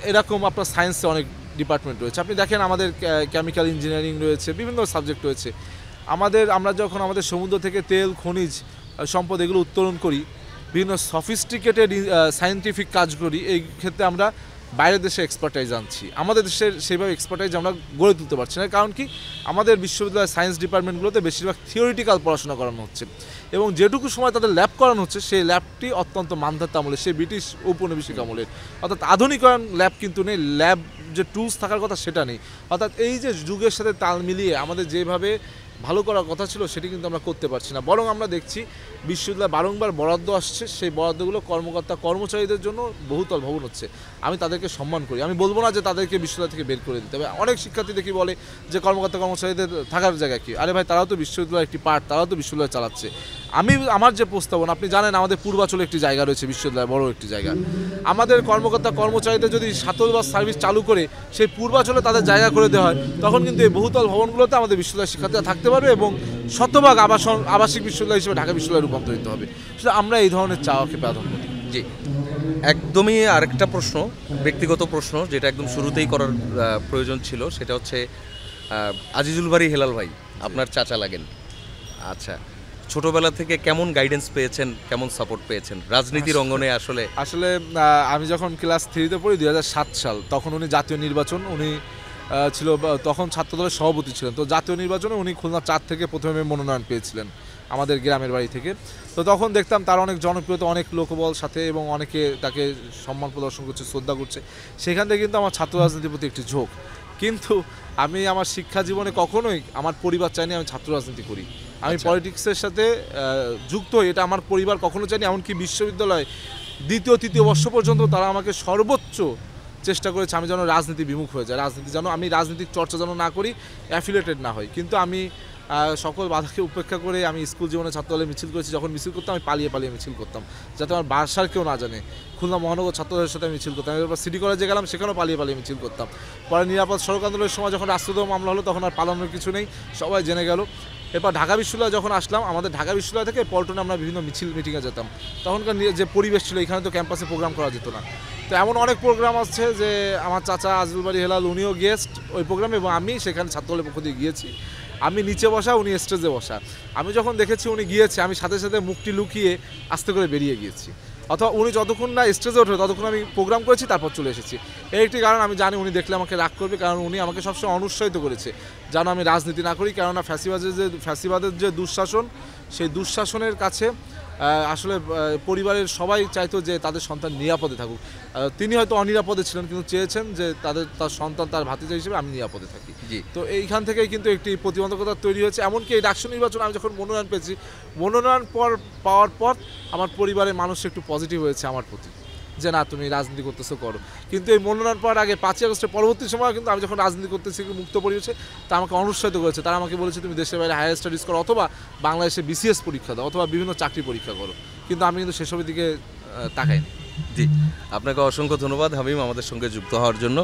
এরকম আপনার সায়েন্সে অনেক ডিপার্টমেন্ট রয়েছে। আপনি দেখেন আমাদের কেমিক্যাল ইঞ্জিনিয়ারিং রয়েছে, বিভিন্ন সাবজেক্ট রয়েছে। আমরা যখন আমাদের সমুদ্র থেকে তেল, খনিজ সম্পদ এগুলো উত্তোলন করি, বিভিন্ন সফিস্টিকেটেড সায়েন্টিফিক কাজ করি, এই ক্ষেত্রে আমরা বাইরের দেশে এক্সপার্টাইজ আনছি, আমাদের দেশের সেইভাবে এক্সপার্টাইজ আমরা গড়ে তুলতে পারছি না। কারণ কি, আমাদের বিশ্ববিদ্যালয়ের সায়েন্স ডিপার্টমেন্টগুলোতে বেশিরভাগ থিওরিটিক্যাল পড়াশোনা করানো হচ্ছে, এবং যেটুকু সময় তাদের ল্যাব করানো হচ্ছে, সেই ল্যাবটি অত্যন্ত মানধাত্ত আমলের, সেই ব্রিটিশ ঔপনিবেশিক আমলের, অর্থাৎ আধুনিকায়ন ল্যাব কিন্তু নেই, ল্যাব যে টুলস থাকার কথা সেটা নেই। অর্থাৎ এই যে যুগের সাথে তাল মিলিয়ে আমাদের যেভাবে ভালো করার কথা ছিল সেটি কিন্তু আমরা করতে পারছি না। বরং আমরা দেখছি বিশ্ববিদ্যালয় বারংবার বরাদ্দ আসছে, সেই বরাদ্দগুলো কর্মকর্তা কর্মচারীদের জন্য বহুতল ভবন হচ্ছে। আমি তাদেরকে সম্মান করি, আমি বলবো না যে তাদেরকে বিশ্ববিদ্যালয় থেকে বের করে দিতে হবে। অনেক শিক্ষার্থী দেখি বলে যে কর্মকর্তা কর্মচারীদের থাকার জায়গা কি, আরে ভাই, তারাও তো বিশ্ববিদ্যালয়ের একটি পার্ট, তারাও তো বিশ্ববিদ্যালয় চালাচ্ছে। আমার যে প্রস্তাবনা, আপনি জানেন আমাদের পূর্বাচলে একটি জায়গা রয়েছে, বিশ্ববিদ্যালয় বড় একটি জায়গা, আমাদের কর্মকর্তা কর্মচারীদের যদি শাটল বাস সার্ভিস চালু করে সেই পূর্বাচলে তাদের জায়গা করে দেওয়া হয়, তখন কিন্তু এই বহুতল ভবনগুলোতে আমাদের বিশ্ববিদ্যালয়ের শিক্ষার্থীরা থাকতে পারবে এবং শতভাগ আবাসিক বিশ্ববিদ্যালয় হিসেবে ঢাকা বিশ্ববিদ্যালয়ে রূপান্তরিত হবে। শুধু আমরা এই ধরনের চাওয়াকে প্রাধান্য দিই। জি, একদমই আরেকটা প্রশ্ন, ব্যক্তিগত প্রশ্ন, যেটা একদম শুরুতেই করার প্রয়োজন ছিল, সেটা হচ্ছে আজিজুল বারী হেলাল ভাই আপনার চাচা লাগেন। আচ্ছা, ছোটবেলা থেকে কেমন গাইডেন্স পেয়েছেন, কেমন সাপোর্ট পেয়েছেন রাজনীতির অঙ্গনে? আসলে আমি যখন ক্লাস 3-তে পড়ি 2007 সাল, তখন উনি জাতীয় নির্বাচন, উনি ছিল তখন ছাত্রদলের সভাপতি ছিলেন। তো জাতীয় নির্বাচনে উনি খুলনা 4 থেকে প্রথমে মনোনয়ন পেয়েছিলেন আমাদের গ্রামের বাড়ি থেকে। তো তখন দেখতাম তার অনেক জনপ্রিয়তা, অনেক লোকবল সাথে, এবং অনেকে তাকে সম্মান প্রদর্শন করছে, শ্রদ্ধা করছে। সেখান থেকে কিন্তু আমার ছাত্র রাজনীতির প্রতি একটি ঝোঁক। কিন্তু আমি আমার শিক্ষা জীবনে কখনোই আমার পরিবার চাইনি আমি ছাত্র রাজনীতি করি, আমি পলিটিক্সের সাথে যুক্ত হই, এটা আমার পরিবার কখনো চাইনি। এমনকি বিশ্ববিদ্যালয় 2য়-3য় বর্ষ পর্যন্ত তারা আমাকে সর্বোচ্চ চেষ্টা করেছে আমি যেন রাজনীতি বিমুখ হয়ে যায়, আমি রাজনীতিক চর্চা যেন না করি, অ্যাফিলিয়েটেড না হই। কিন্তু আমি সকল বাধাকে উপেক্ষা করে আমি স্কুল জীবনে ছাত্রদলে মিছিল করেছি। যখন মিছিল করতাম আমি পালিয়ে পালিয়ে মিছিল করতাম, যাতে আমার বাসার কেউ না জানে। খুলনা মহানগর ছাত্রদের সাথে মিছিল করতাম, এরপর সিটি কলেজে গেলাম, সেখানেও পালিয়ে পালিয়ে মিছিল করতাম। পরে নিরাপদ সড়ক আন্দোলনের সময় যখন রাষ্ট্রদ্রোহ মামলা হলো, তখন আর পালানোর কিছু নেই, সবাই জেনে গেল। এরপর ঢাকা বিশ্ববিদ্যালয়ে যখন আসলাম, আমাদের ঢাকা বিশ্ববিদ্যালয় থেকে পল্টনে আমরা বিভিন্ন মিছিল মিটিংয়ে যেতাম। তখনকার যে পরিবেশ ছিল, এখানে তো ক্যাম্পাসে প্রোগ্রাম করা যেত না। তো এমন অনেক প্রোগ্রাম আছে যে আমার চাচা আজুল বাড়ি হেলাল উনিও গেস্ট ওই প্রোগ্রামে, এবং আমি সেখানে ছাত্রদলের পক্ষ দিয়ে গিয়েছি। আমি নিচে বসা, উনি স্টেজে বসা। আমি যখন দেখেছি উনি গিয়েছে, আমি সাথে সাথে মুখটি লুকিয়ে আস্তে করে বেরিয়ে গিয়েছি, অথবা উনি যতক্ষণ না স্টেজে ওঠে ততক্ষণ আমি প্রোগ্রাম করেছি, তারপর চলে এসেছি। এই একটি কারণ, আমি জানি উনি দেখলে আমাকে রাগ করবে, কারণ উনি আমাকে সবসময় অনুৎসাহিত করেছে যেন আমি রাজনীতি না করি। কেননা ফ্যাসিবাদের যে দুঃশাসন, সেই দুঃশাসনের কাছে আসলে পরিবারের সবাই চাইতো যে তাদের সন্তান নিরাপদে থাকুক। তিনি হয়তো অনিরাপদে ছিলেন, কিন্তু চেয়েছেন যে তার সন্তান, তার ভাতিজা হিসেবে আমি নিরাপদে থাকি। জি। তো এইখান থেকেই কিন্তু একটি প্রতিবন্ধকতা তৈরি হয়েছে। এমনকি এই ডাকসু নির্বাচন আমি যখন মনোনয়ন পেয়েছি, মনোনয়ন পাওয়ার পর আমার পরিবারের মানুষ একটু পজিটিভ হয়েছে আমার প্রতি, যে না তুমি রাজনীতি করতেছো করো। কিন্তু এই মনোনয়ন পাওয়ার আগে 5ই আগস্টের পরবর্তী সময় কিন্তু আমি যখন রাজনীতি করতেছি মুক্ত পরিবেশে, তা আমাকে অনুৎসাহিত করেছে। তারা আমাকে বলেছে তুমি দেশের বাইরে হায়ার স্টাডিজ করো, অথবা বাংলাদেশে BCS পরীক্ষা দাও, অথবা বিভিন্ন চাকরি পরীক্ষা করো। কিন্তু আমি কিন্তু সেসবের দিকে তাকাইনি। জি, আপনাকে অসংখ্য ধন্যবাদ হামিম আমাদের সঙ্গে যুক্ত হওয়ার জন্য।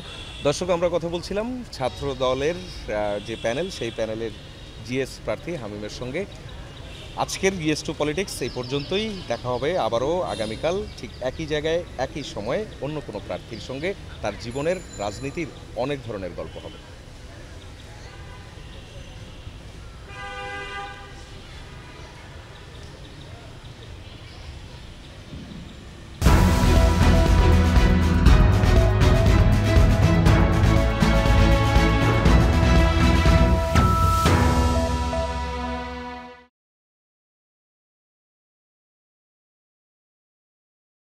দর্শক, আমরা কথা বলছিলাম ছাত্র দলের যে প্যানেল, সেই প্যানেলের GS প্রার্থী হামিমের সঙ্গে। আজকের GS2 পলিটিক্স এই পর্যন্তই। দেখা হবে আবারও আগামীকাল ঠিক একই জায়গায় একই সময়ে অন্য কোনো প্রার্থীর সঙ্গে। তার জীবনের রাজনীতির অনেক ধরনের গল্প হবে।